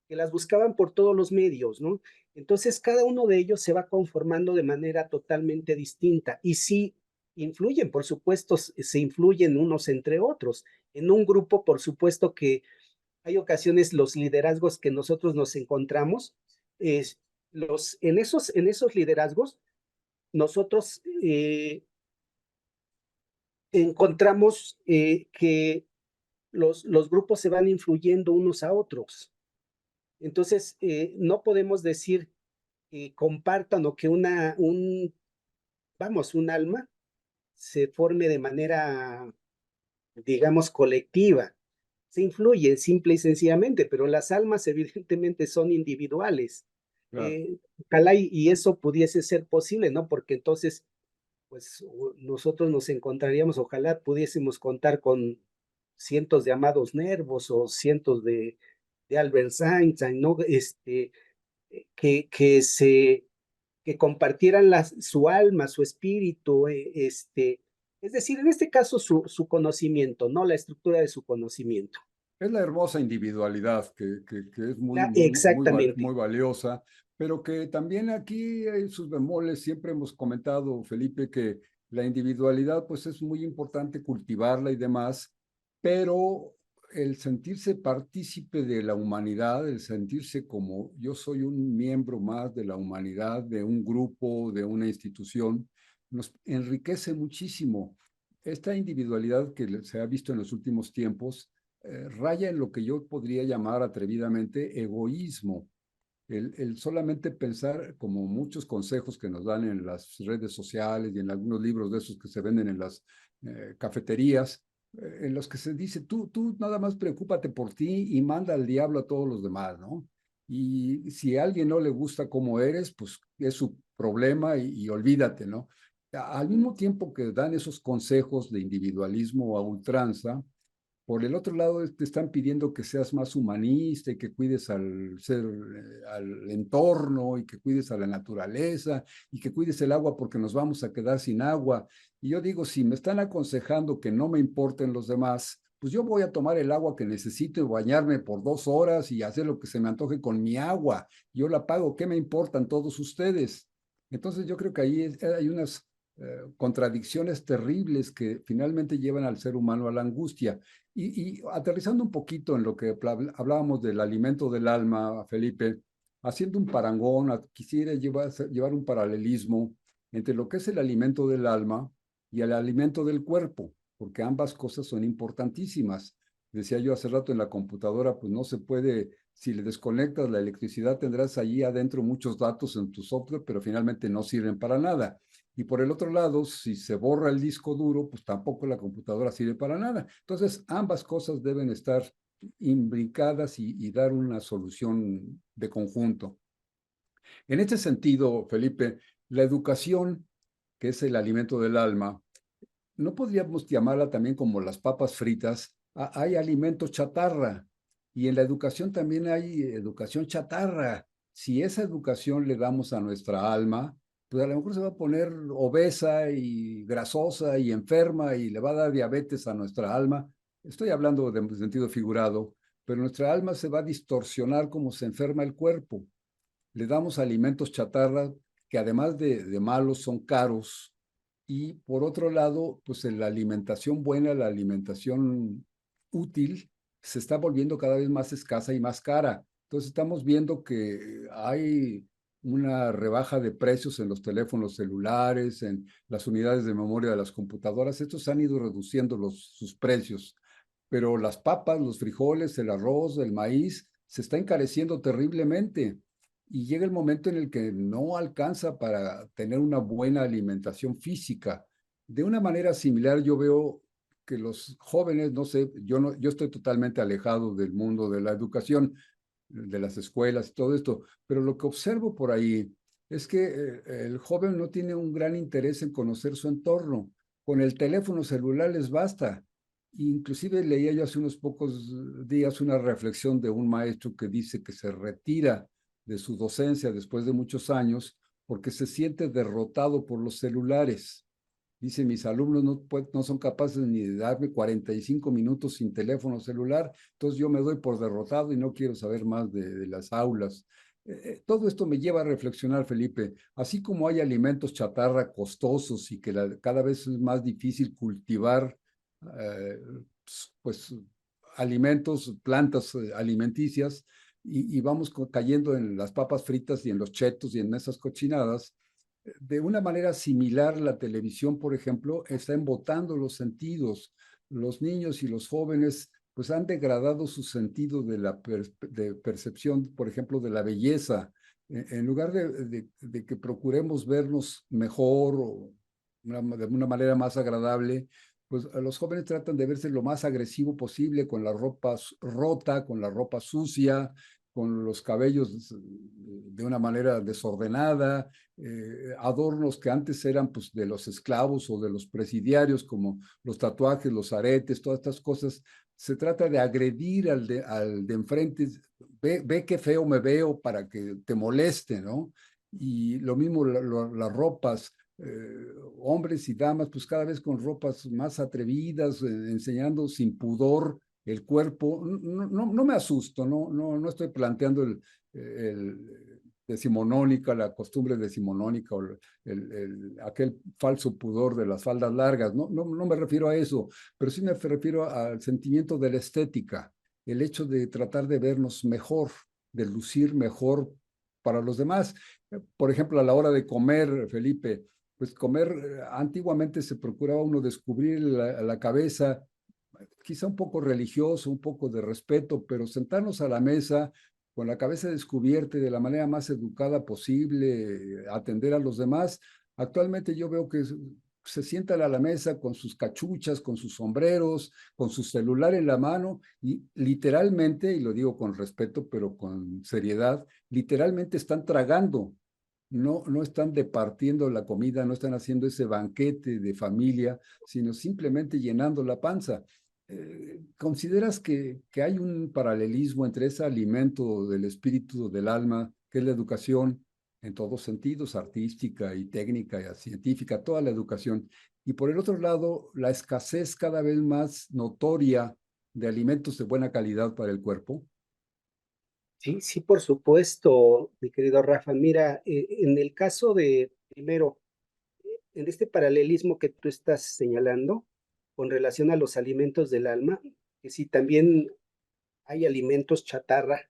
que las buscaban por todos los medios, ¿no? Entonces, cada uno de ellos se va conformando de manera totalmente distinta y sí influyen, por supuesto, se influyen unos entre otros. En un grupo, por supuesto que hay ocasiones los liderazgos que nosotros nos encontramos, en esos liderazgos, nosotros encontramos que los grupos se van influyendo unos a otros. Entonces, no podemos decir que compartan o que vamos, un alma se forme de manera, digamos, colectiva. Se influyen simple y sencillamente, pero las almas evidentemente son individuales. Claro. Ojalá y eso pudiese ser posible, ¿no? Porque entonces, pues nosotros nos encontraríamos, ojalá pudiésemos contar con cientos de amados nervos o cientos de Albert Einstein, ¿no? Que se que compartieran su alma, su espíritu, es decir, en este caso su conocimiento, ¿no? La estructura de su conocimiento. Es la hermosa individualidad que es muy, muy, Exactamente. muy valiosa, pero que también aquí hay sus bemoles. Siempre hemos comentado, Felipe, que la individualidad pues es muy importante cultivarla y demás, pero el sentirse partícipe de la humanidad, el sentirse como yo soy un miembro más de la humanidad, de un grupo, de una institución, nos enriquece muchísimo. Esta individualidad que se ha visto en los últimos tiempos raya en lo que yo podría llamar atrevidamente egoísmo. El solamente pensar, como muchos consejos que nos dan en las redes sociales y en algunos libros de esos que se venden en las cafeterías, en los que se dice, tú nada más preocúpate por ti y manda al diablo a todos los demás, ¿no? Y si a alguien no le gusta cómo eres, pues es su problema y olvídate, ¿no? Al mismo tiempo que dan esos consejos de individualismo a ultranza, por el otro lado, te están pidiendo que seas más humanista y que cuides al entorno y que cuides a la naturaleza y que cuides el agua porque nos vamos a quedar sin agua. Y yo digo, si me están aconsejando que no me importen los demás, pues yo voy a tomar el agua que necesito y bañarme por 2 horas y hacer lo que se me antoje con mi agua. Yo la pago, ¿qué me importan todos ustedes? Entonces yo creo que ahí hay unas contradicciones terribles que finalmente llevan al ser humano a la angustia. Y aterrizando un poquito en lo que hablábamos del alimento del alma, Felipe, haciendo un parangón, quisiera llevar un paralelismo entre lo que es el alimento del alma y el alimento del cuerpo, porque ambas cosas son importantísimas. Decía yo hace rato en la computadora, pues no se puede, si le desconectas la electricidad, tendrás allí adentro muchos datos en tu software, pero finalmente no sirven para nada. Y por el otro lado, si se borra el disco duro, pues tampoco la computadora sirve para nada. Entonces, ambas cosas deben estar imbricadas y dar una solución de conjunto. En este sentido, Felipe, la educación, que es el alimento del alma, no podríamos llamarla también como las papas fritas. Hay alimentos chatarra y en la educación también hay educación chatarra. Si esa educación le damos a nuestra alma, pues a lo mejor se va a poner obesa y grasosa y enferma y le va a dar diabetes a nuestra alma. Estoy hablando de sentido figurado, pero nuestra alma se va a distorsionar como se enferma el cuerpo. Le damos alimentos chatarra que además de malos son caros y por otro lado, pues la alimentación buena, la alimentación útil, se está volviendo cada vez más escasa y más cara. Entonces estamos viendo que hay una rebaja de precios en los teléfonos celulares, en las unidades de memoria de las computadoras. Estos han ido reduciendo sus precios, pero las papas, los frijoles, el arroz, el maíz, se está encareciendo terriblemente y llega el momento en el que no alcanza para tener una buena alimentación física. De una manera similar, yo veo que los jóvenes, no sé, yo estoy totalmente alejado del mundo de la educación, de las escuelas y todo esto, pero lo que observo por ahí es que el joven no tiene un gran interés en conocer su entorno. Con el teléfono celular les basta. Inclusive leía yo hace unos pocos días una reflexión de un maestro que dice que se retira de su docencia después de muchos años porque se siente derrotado por los celulares. Dice, mis alumnos no son capaces ni de darme 45 minutos sin teléfono celular, entonces yo me doy por derrotado y no quiero saber más de las aulas. Todo esto me lleva a reflexionar, Felipe, así como hay alimentos chatarra costosos y que cada vez es más difícil cultivar, eh, pues, alimentos, plantas alimenticias, y vamos cayendo en las papas fritas y en los chetos y en esas cochinadas. De una manera similar, la televisión, por ejemplo, está embotando los sentidos. Los niños y los jóvenes pues han degradado su sentido de percepción, por ejemplo, de la belleza. En lugar de que procuremos vernos mejor de una manera más agradable, pues los jóvenes tratan de verse lo más agresivo posible, con la ropa rota, con la ropa sucia, con los cabellos de una manera desordenada, adornos que antes eran pues de los esclavos o de los presidiarios, como los tatuajes, los aretes, todas estas cosas. Se trata de agredir al de enfrente, ve qué feo me veo para que te moleste, ¿no? Y lo mismo las ropas, hombres y damas, pues cada vez con ropas más atrevidas, enseñando sin pudor el cuerpo. No me asusto, no estoy planteando el decimonónica, la costumbre decimonónica o aquel falso pudor de las faldas largas. No me refiero a eso, pero sí me refiero al sentimiento de la estética, el hecho de tratar de vernos mejor, de lucir mejor para los demás. Por ejemplo, a la hora de comer, Felipe, pues comer, antiguamente se procuraba uno descubrir la cabeza, quizá un poco religioso, un poco de respeto, pero sentarnos a la mesa con la cabeza descubierta y de la manera más educada posible, atender a los demás. Actualmente yo veo que se sientan a la mesa con sus cachuchas, con sus sombreros, con su celular en la mano y literalmente, y lo digo con respeto, pero con seriedad, literalmente están tragando. No están departiendo la comida, no están haciendo ese banquete de familia, sino simplemente llenando la panza. ¿Consideras que hay un paralelismo entre ese alimento del espíritu, del alma, que es la educación en todos sentidos, artística y técnica y científica, toda la educación, y por el otro lado, la escasez cada vez más notoria de alimentos de buena calidad para el cuerpo? Sí, sí, por supuesto, mi querido Rafa. Mira, en el caso de, primero, en este paralelismo que tú estás señalando con relación a los alimentos del alma, que si también hay alimentos chatarra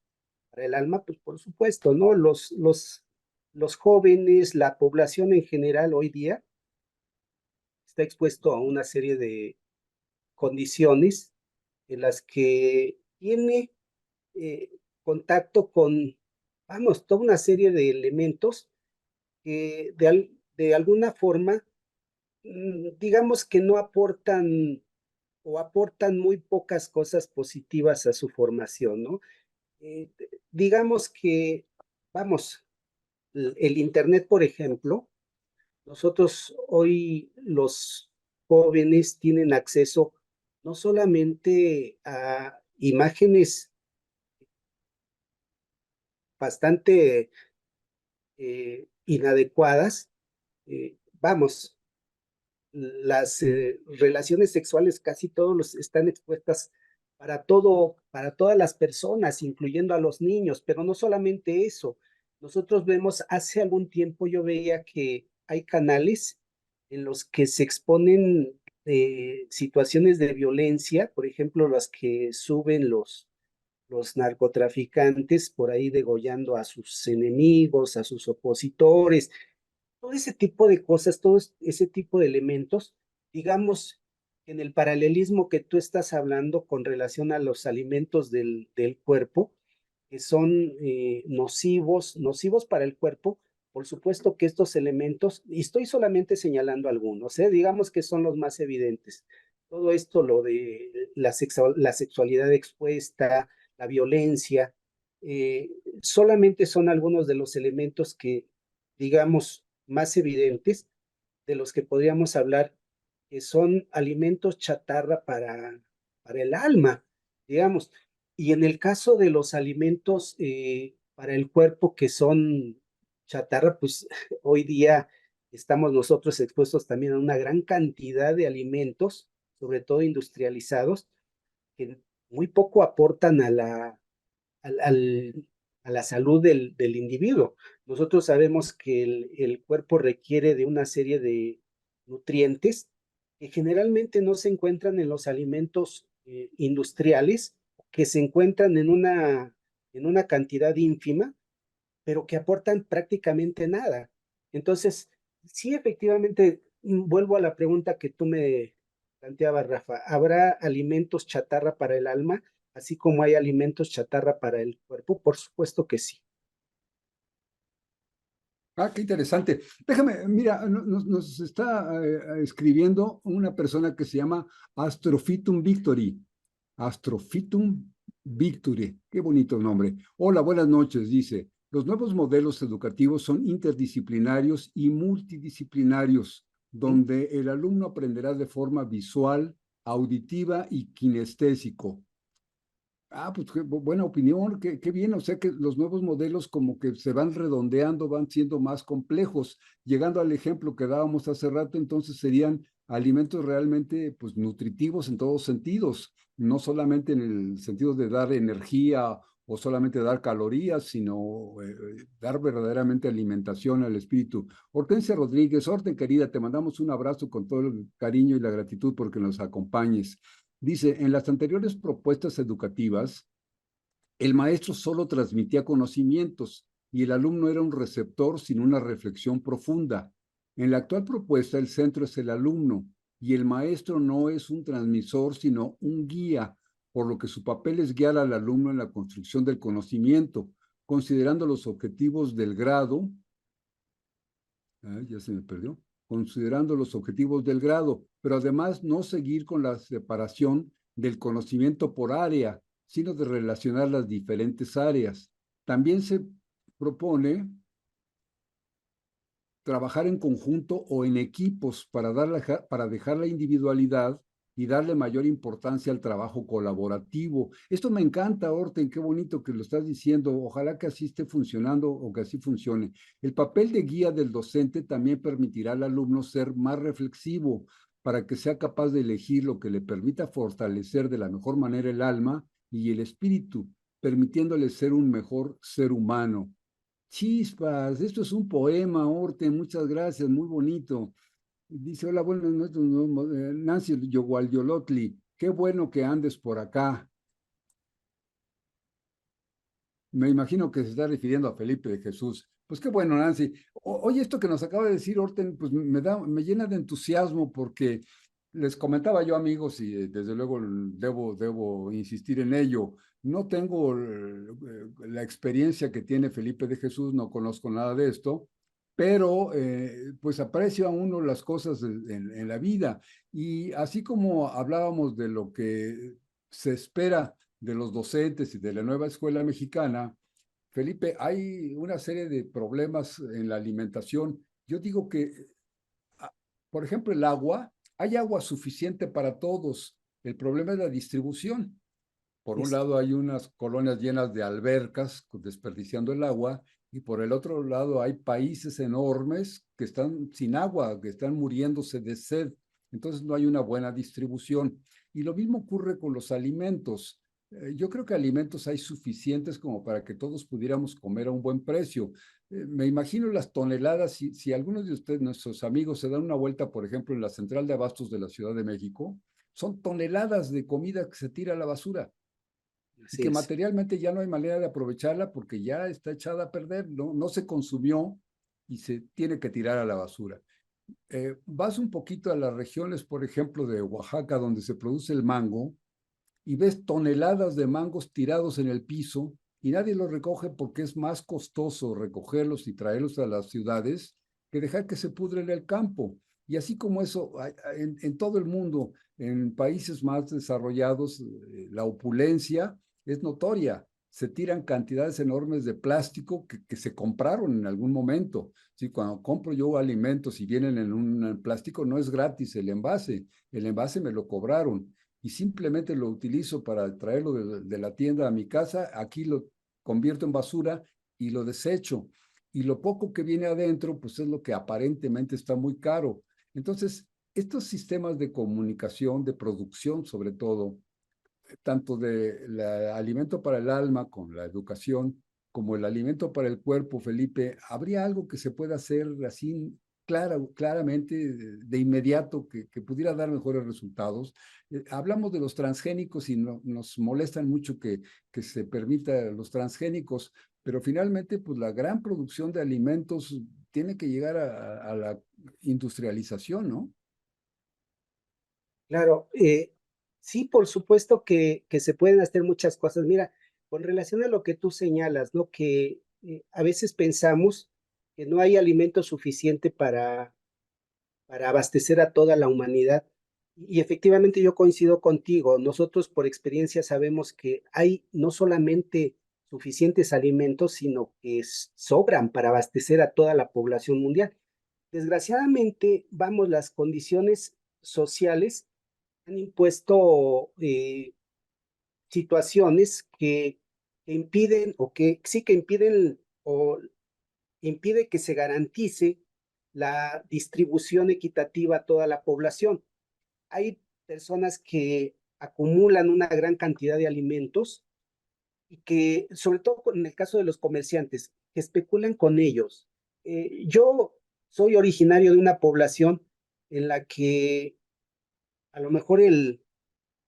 para el alma, pues por supuesto, ¿no? Los jóvenes, la población en general hoy día está expuesto a una serie de condiciones en las que tiene eh, contacto con, vamos, toda una serie de elementos que de alguna forma, digamos que no aportan o aportan muy pocas cosas positivas a su formación, ¿no? Digamos que, vamos, el Internet, por ejemplo, nosotros hoy los jóvenes tienen acceso no solamente a imágenes bastante inadecuadas, vamos, las relaciones sexuales casi todos los están expuestas para todo, para todas las personas, incluyendo a los niños, pero no solamente eso. Nosotros vemos, hace algún tiempo yo veía que hay canales en los que se exponen situaciones de violencia, por ejemplo, las que suben los narcotraficantes por ahí degollando a sus enemigos, a sus opositores, todo ese tipo de cosas, todo ese tipo de elementos, digamos, en el paralelismo que tú estás hablando con relación a los alimentos del cuerpo, que son nocivos para el cuerpo, por supuesto que estos elementos, y estoy solamente señalando algunos, digamos que son los más evidentes. Todo esto, lo de la sexualidad expuesta, la violencia, eh, solamente son algunos de los elementos que, digamos, más evidentes de los que podríamos hablar, que son alimentos chatarra para el alma, digamos. Y en el caso de los alimentos para el cuerpo que son chatarra, pues hoy día estamos nosotros expuestos también a una gran cantidad de alimentos, sobre todo industrializados, que muy poco aportan al, al, a la salud del individuo. Nosotros sabemos que el cuerpo requiere de una serie de nutrientes que generalmente no se encuentran en los alimentos industriales, que se encuentran en una cantidad ínfima, pero que aportan prácticamente nada. Entonces, sí, efectivamente, vuelvo a la pregunta que tú me planteabas, Rafa. ¿Habrá alimentos chatarra para el alma, así como hay alimentos chatarra para el cuerpo? Por supuesto que sí. Ah, qué interesante. Déjame, mira, nos está escribiendo una persona que se llama Astrophytum Victory. Astrophytum Victory, qué bonito nombre. Hola, buenas noches, dice. Los nuevos modelos educativos son interdisciplinarios y multidisciplinarios, ¿Sí? donde el alumno aprenderá de forma visual, auditiva y kinestésico. Ah, pues qué buena opinión, qué bien, o sea que los nuevos modelos como que se van redondeando, van siendo más complejos. Llegando al ejemplo que dábamos hace rato, entonces serían alimentos realmente pues nutritivos en todos sentidos, no solamente en el sentido de dar energía o solamente dar calorías, sino dar verdaderamente alimentación al espíritu. Hortensia Rodríguez, Horten querida, te mandamos un abrazo con todo el cariño y la gratitud porque nos acompañes. Dice, en las anteriores propuestas educativas, el maestro solo transmitía conocimientos y el alumno era un receptor sin una reflexión profunda. En la actual propuesta, el centro es el alumno y el maestro no es un transmisor, sino un guía, por lo que su papel es guiar al alumno en la construcción del conocimiento, considerando los objetivos del grado. Ya se me perdió. Considerando los objetivos del grado, pero además no seguir con la separación del conocimiento por área, sino de relacionar las diferentes áreas. También se propone trabajar en conjunto o en equipos para dejar la individualidad y darle mayor importancia al trabajo colaborativo. Esto me encanta, Orten, qué bonito que lo estás diciendo. Ojalá que así esté funcionando o que así funcione. El papel de guía del docente también permitirá al alumno ser más reflexivo para que sea capaz de elegir lo que le permita fortalecer de la mejor manera el alma y el espíritu, permitiéndole ser un mejor ser humano. Chispas, esto es un poema, Orte, muchas gracias, muy bonito. Dice, hola, buenas noches, Nancy Yogualdiolotli, qué bueno que andes por acá. Me imagino que se está refiriendo a Felipe de Jesús. Pues qué bueno, Nancy. Oye, esto que nos acaba de decir Orten, pues me llena de entusiasmo porque les comentaba yo, amigos, y desde luego debo insistir en ello. No tengo la experiencia que tiene Felipe de Jesús, no conozco nada de esto, pero pues aprecio a uno las cosas en la vida. Y así como hablábamos de lo que se espera de los docentes y de la nueva escuela mexicana, Felipe, hay una serie de problemas en la alimentación. Yo digo que, ah, por ejemplo, el agua, hay agua suficiente para todos. El problema es la distribución. Por un Es, lado hay unas colonias llenas de albercas desperdiciando el agua y por el otro lado hay países enormes que están sin agua, que están muriéndose de sed. Entonces no hay una buena distribución. Y lo mismo ocurre con los alimentos. Yo creo que alimentos hay suficientes como para que todos pudiéramos comer a un buen precio. Me imagino las toneladas, si algunos de ustedes, nuestros amigos, se dan una vuelta, por ejemplo, en la central de abastos de la Ciudad de México, son toneladas de comida que se tira a la basura y así que es. materialmente ya no hay manera de aprovecharla porque ya está echada a perder, no se consumió y se tiene que tirar a la basura. Vas un poquito a las regiones, por ejemplo, de Oaxaca, donde se produce el mango, y ves toneladas de mangos tirados en el piso y nadie los recoge porque es más costoso recogerlos y traerlos a las ciudades que dejar que se pudren en el campo. Y así como eso, en todo el mundo, en países más desarrollados, la opulencia es notoria. Se tiran cantidades enormes de plástico que se compraron en algún momento. Sí, cuando compro yo alimentos y vienen en un plástico, no es gratis el envase me lo cobraron y simplemente lo utilizo para traerlo de la tienda a mi casa, aquí lo convierto en basura y lo desecho. Y lo poco que viene adentro, pues es lo que aparentemente está muy caro. Entonces, estos sistemas de comunicación, de producción sobre todo, tanto del alimento para el alma con la educación, como el alimento para el cuerpo, Felipe, ¿habría algo que se pueda hacer así claramente, de inmediato, que pudiera dar mejores resultados? Hablamos de los transgénicos y nos molestan mucho que se permita los transgénicos, pero finalmente, pues la gran producción de alimentos tiene que llegar a la industrialización, ¿no? Claro, sí, por supuesto que se pueden hacer muchas cosas. Mira, con relación a lo que tú señalas, ¿no? Que a veces pensamos que no hay alimento suficiente para abastecer a toda la humanidad. Y efectivamente yo coincido contigo, nosotros por experiencia sabemos que hay no solamente suficientes alimentos, sino que sobran para abastecer a toda la población mundial. Desgraciadamente, vamos, las condiciones sociales han impuesto situaciones que impiden o que sí que impiden o impide que se garantice la distribución equitativa a toda la población. Hay personas que acumulan una gran cantidad de alimentos y que, sobre todo en el caso de los comerciantes, que especulan con ellos. Yo soy originario de una población en la que a lo mejor el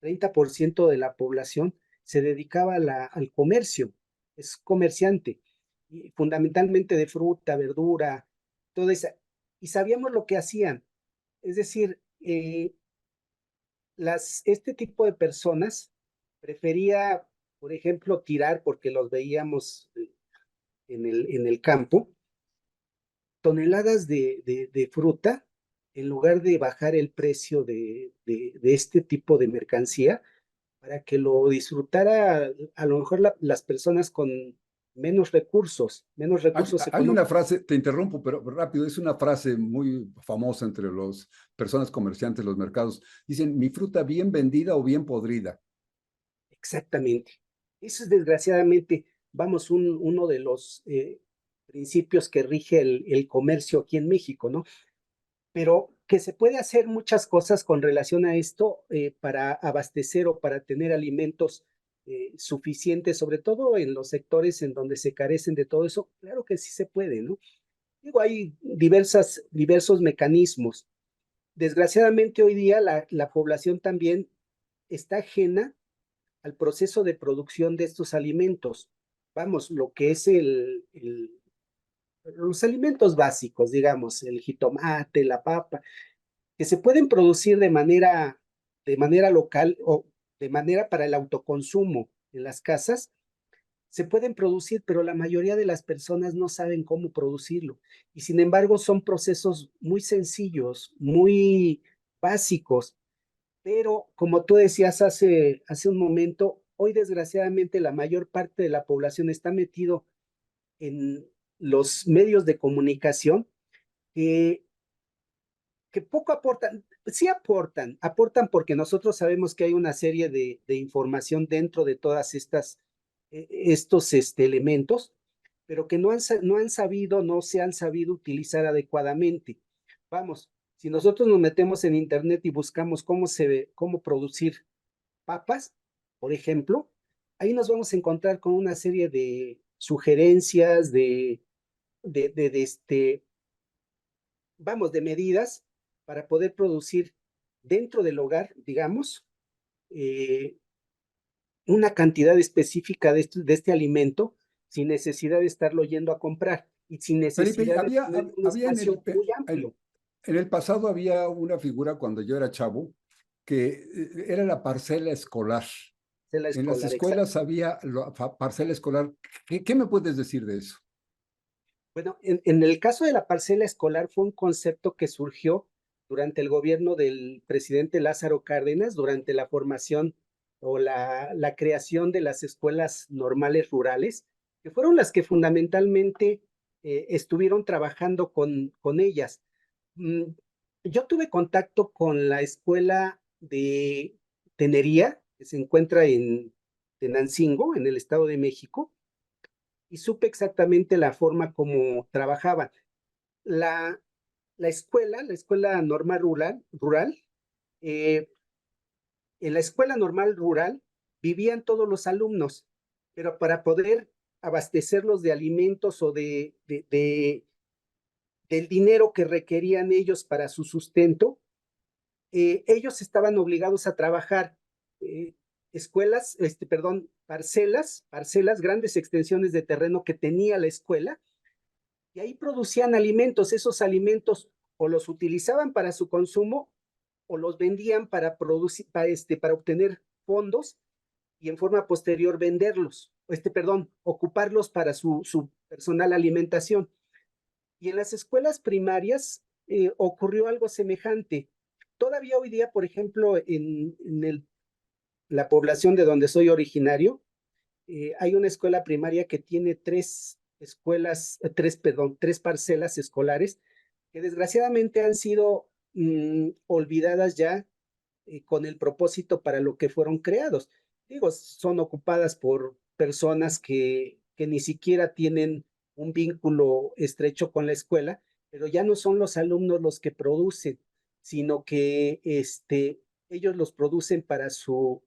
30% de la población se dedicaba al comercio, es comerciante, y fundamentalmente de fruta, verdura, todo eso. Y sabíamos lo que hacían. Es decir, este tipo de personas prefería, por ejemplo, tirar, porque los veíamos en el campo, toneladas de fruta, en lugar de bajar el precio de este tipo de mercancía, para que lo disfrutara a lo mejor las personas con menos recursos Hay una económicos. frase, te interrumpo, pero rápido, es una frase muy famosa entre las personas comerciantes, los mercados. Dicen, mi fruta bien vendida o bien podrida. Exactamente. Eso es desgraciadamente, vamos, uno de los principios que rige el comercio aquí en México, ¿no? Pero que se puede hacer muchas cosas con relación a esto para abastecer o para tener alimentos suficientes, sobre todo en los sectores en donde se carecen de todo eso. Claro que sí se puede, ¿no? Digo, hay diversos mecanismos. Desgraciadamente hoy día la población también está ajena al proceso de producción de estos alimentos. Vamos, lo que es los alimentos básicos, digamos, el jitomate, la papa, que se pueden producir de manera local o de manera para el autoconsumo en las casas, se pueden producir, pero la mayoría de las personas no saben cómo producirlo. Y sin embargo, son procesos muy sencillos, muy básicos, pero como tú decías hace un momento, hoy desgraciadamente la mayor parte de la población está metido en los medios de comunicación que que poco aportan, sí aportan porque nosotros sabemos que hay una serie de información dentro de todas estos elementos, pero que no han sabido, no se han sabido utilizar adecuadamente. Vamos, si nosotros nos metemos en internet y buscamos cómo producir papas, por ejemplo, ahí nos vamos a encontrar con una serie de sugerencias, vamos, de medidas para poder producir dentro del hogar, digamos, eh, una cantidad específica de este alimento sin necesidad de estarlo yendo a comprar y sin Felipe, necesidad de tener un había espacio muy amplio. en el pasado había una figura cuando yo era chavo que era la parcela escolar. De la En las escolar, exacto. escuelas había parcela escolar. ¿Qué me puedes decir de eso? Bueno, en el caso de la parcela escolar fue un concepto que surgió durante el gobierno del presidente Lázaro Cárdenas, durante la formación o la creación de las escuelas normales rurales, que fueron las que fundamentalmente estuvieron trabajando con ellas. Mm, Yo tuve contacto con la escuela de Tenería, que se encuentra en Tenancingo, en el Estado de México, y supe exactamente la forma como trabajaban. La, la escuela normal rural, eh, en la escuela normal rural vivían todos los alumnos, pero para poder abastecerlos de alimentos o del dinero que requerían ellos para su sustento, ellos estaban obligados a trabajar eh, parcelas, grandes extensiones de terreno que tenía la escuela, y ahí producían alimentos. Esos alimentos o los utilizaban para su consumo o los vendían para producir, para obtener fondos y en forma posterior venderlos, ocuparlos para su personal alimentación. Y en las escuelas primarias ocurrió algo semejante. Todavía hoy día, por ejemplo, la población de donde soy originario, hay una escuela primaria que tiene tres parcelas escolares que desgraciadamente han sido olvidadas ya con el propósito para lo que fueron creados. Digo, son ocupadas por personas que ni siquiera tienen un vínculo estrecho con la escuela, pero ya no son los alumnos los que producen, sino que ellos los producen para su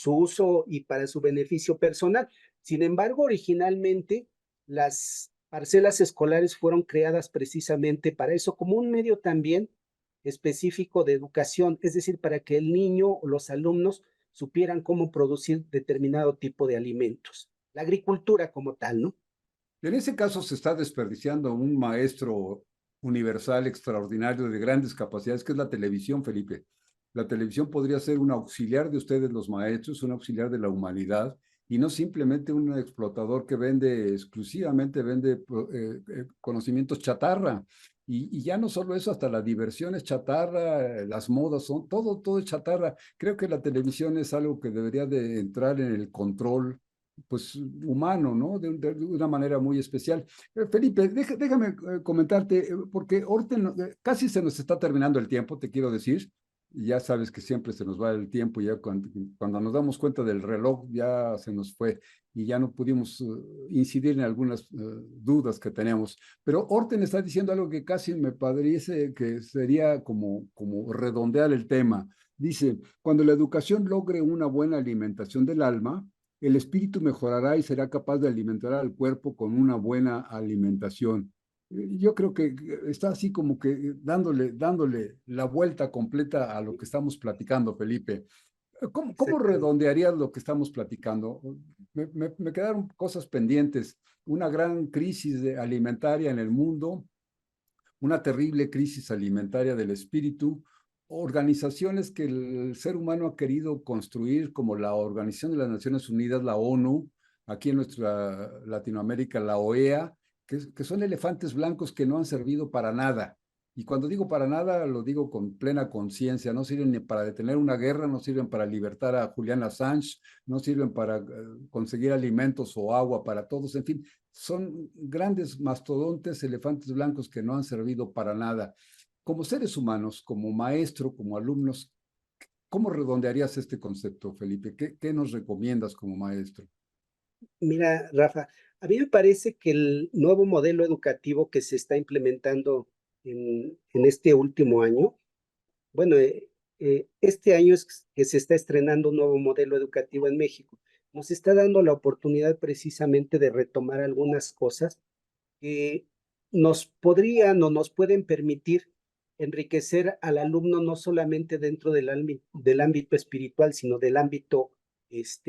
uso y para su beneficio personal. Sin embargo, originalmente las parcelas escolares fueron creadas precisamente para eso, como un medio también específico de educación, es decir, para que el niño o los alumnos supieran cómo producir determinado tipo de alimentos. La agricultura como tal, ¿no? En ese caso se está desperdiciando un maestro universal extraordinario de grandes capacidades, que es la televisión, Felipe. La televisión podría ser un auxiliar de ustedes, los maestros, un auxiliar de la humanidad, y no simplemente un explotador que vende exclusivamente, vende conocimientos chatarra. Y ya no solo eso, hasta la diversión es chatarra, las modas son, todo es chatarra. Creo que la televisión es algo que debería de entrar en el control pues humano, ¿no? De una manera muy especial. Felipe, déjame comentarte, porque Orten, casi se nos está terminando el tiempo, te quiero decir. Y ya sabes que siempre se nos va el tiempo, ya cuando nos damos cuenta del reloj ya se nos fue y ya no pudimos incidir en algunas dudas que teníamos. Pero Orten está diciendo algo que casi me parece que sería como redondear el tema. Dice, cuando la educación logre una buena alimentación del alma, el espíritu mejorará y será capaz de alimentar al cuerpo con una buena alimentación. Yo creo que está así como que dándole la vuelta completa a lo que estamos platicando, Felipe. ¿Cómo Exactamente. redondearías lo que estamos platicando? Me quedaron cosas pendientes. Una gran crisis alimentaria en el mundo, una terrible crisis alimentaria del espíritu, organizaciones que el ser humano ha querido construir, como la Organización de las Naciones Unidas, la ONU, aquí en nuestra Latinoamérica, la OEA, que son elefantes blancos que no han servido para nada. Y cuando digo para nada, lo digo con plena conciencia, no sirven ni para detener una guerra, no sirven para libertar a Julian Assange, no sirven para conseguir alimentos o agua para todos, en fin, son grandes mastodontes, elefantes blancos que no han servido para nada. Como seres humanos, como maestro, como alumnos, ¿cómo redondearías este concepto, Felipe? ¿Qué nos recomiendas como maestro? Mira, Rafa, a mí me parece que el nuevo modelo educativo que se está implementando en este último año, bueno, este año es que se está estrenando un nuevo modelo educativo en México. Nos está dando la oportunidad precisamente de retomar algunas cosas que nos podrían o nos pueden permitir enriquecer al alumno no solamente dentro del ámbito espiritual, sino del ámbito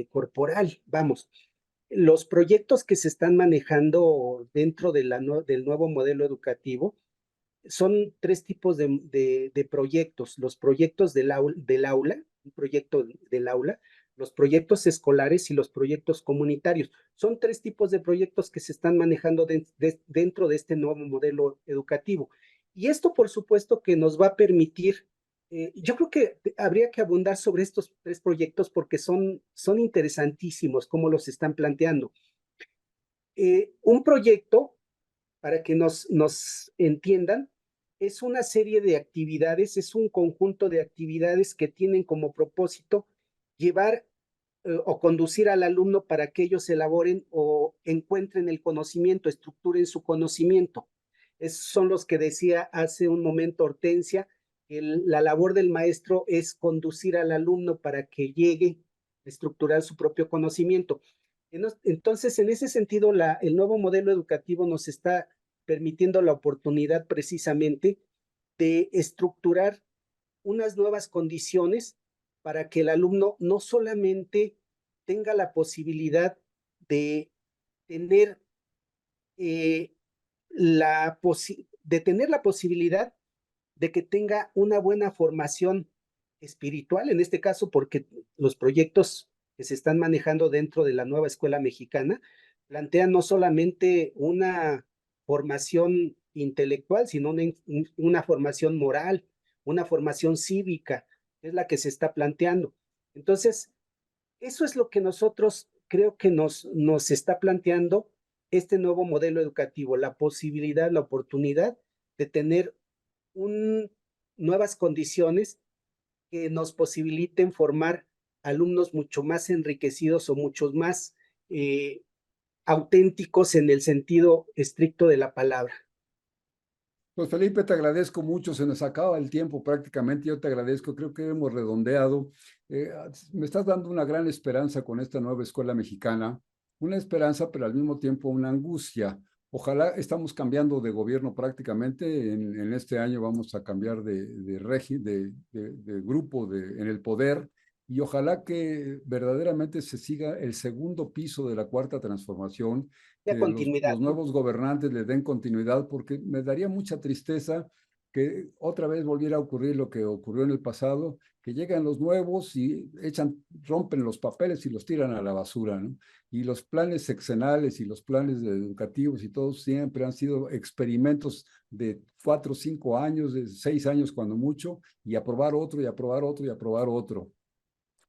corporal. Vamos, los proyectos que se están manejando dentro del nuevo modelo educativo son tres tipos de proyectos. Los proyectos del aula, un proyecto del aula, los proyectos escolares y los proyectos comunitarios. Son tres tipos de proyectos que se están manejando dentro de este nuevo modelo educativo. Y esto, por supuesto, que nos va a permitir, yo creo que habría que abundar sobre estos tres proyectos porque son interesantísimos cómo los están planteando. Un proyecto, para que nos entiendan, es una serie de actividades, es un conjunto de actividades que tienen como propósito llevar o conducir al alumno para que ellos elaboren o encuentren el conocimiento, estructuren su conocimiento. Son los que decía hace un momento Hortensia, que la labor del maestro es conducir al alumno para que llegue a estructurar su propio conocimiento. Entonces, en ese sentido, el nuevo modelo educativo nos está permitiendo la oportunidad precisamente de estructurar unas nuevas condiciones para que el alumno no solamente tenga la posibilidad de tener eh, de tener la posibilidad de que tenga una buena formación espiritual, en este caso, porque los proyectos que se están manejando dentro de la nueva escuela mexicana plantean no solamente una formación intelectual, sino una formación moral, una formación cívica, es la que se está planteando. Entonces, eso es lo que nosotros creo que nos está planteando este nuevo modelo educativo, la posibilidad, la oportunidad de tener nuevas condiciones que nos posibiliten formar alumnos mucho más enriquecidos o muchos más auténticos en el sentido estricto de la palabra. Pues Felipe, te agradezco mucho, se nos acaba el tiempo prácticamente, yo te agradezco, creo que hemos redondeado. Me estás dando una gran esperanza con esta nueva escuela mexicana, una esperanza, pero al mismo tiempo una angustia. Ojalá estamos cambiando de gobierno prácticamente, en este año vamos a cambiar de grupo en el poder y ojalá que verdaderamente se siga el segundo piso de la cuarta transformación, Ya que continuidad, los ¿no? nuevos gobernantes le den continuidad, porque me daría mucha tristeza que otra vez volviera a ocurrir lo que ocurrió en el pasado, que llegan los nuevos y rompen los papeles y los tiran a la basura, ¿no? Y los planes sexenales y los planes educativos y todos siempre han sido experimentos de 4 o 5 años, de 6 años cuando mucho, y aprobar otro y aprobar otro y aprobar otro.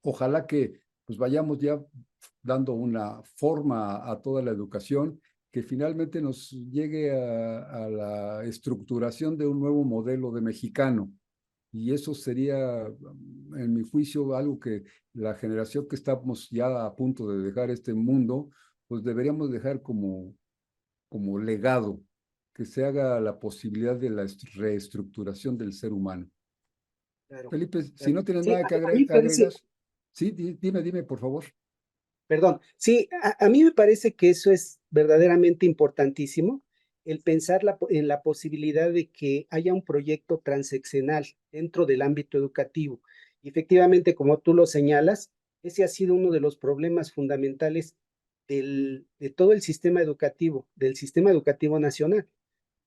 Ojalá que pues vayamos ya dando una forma a toda la educación que finalmente nos llegue a la estructuración de un nuevo modelo de mexicano. Y eso sería, en mi juicio, algo que la generación que estamos ya a punto de dejar este mundo, pues deberíamos dejar como legado, que se haga la posibilidad de la reestructuración del ser humano. Claro, Felipe, si claro. no tienes Sí, nada que a mí me parece, agregar, sí, dime, por favor. perdón, sí, a mí me parece que eso es verdaderamente importantísimo, el pensar en la posibilidad de que haya un proyecto transeccional dentro del ámbito educativo. Y efectivamente, como tú lo señalas, ese ha sido uno de los problemas fundamentales de todo el sistema educativo, del sistema educativo nacional,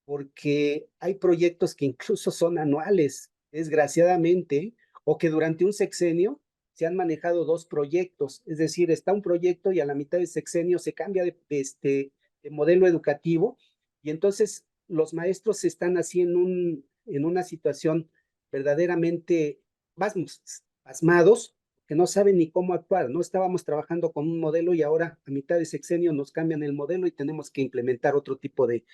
porque hay proyectos que incluso son anuales, desgraciadamente, o que durante un sexenio se han manejado dos proyectos, es decir, está un proyecto y a la mitad del sexenio se cambia de modelo educativo y entonces los maestros están así en una situación verdaderamente pasmados, que no saben ni cómo actuar. No estábamos trabajando con un modelo y ahora a mitad de sexenio nos cambian el modelo y tenemos que implementar otro tipo de,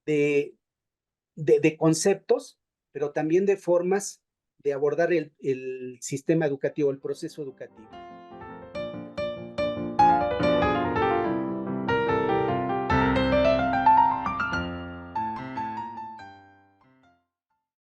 de conceptos, pero también de formas de abordar el sistema educativo, el proceso educativo.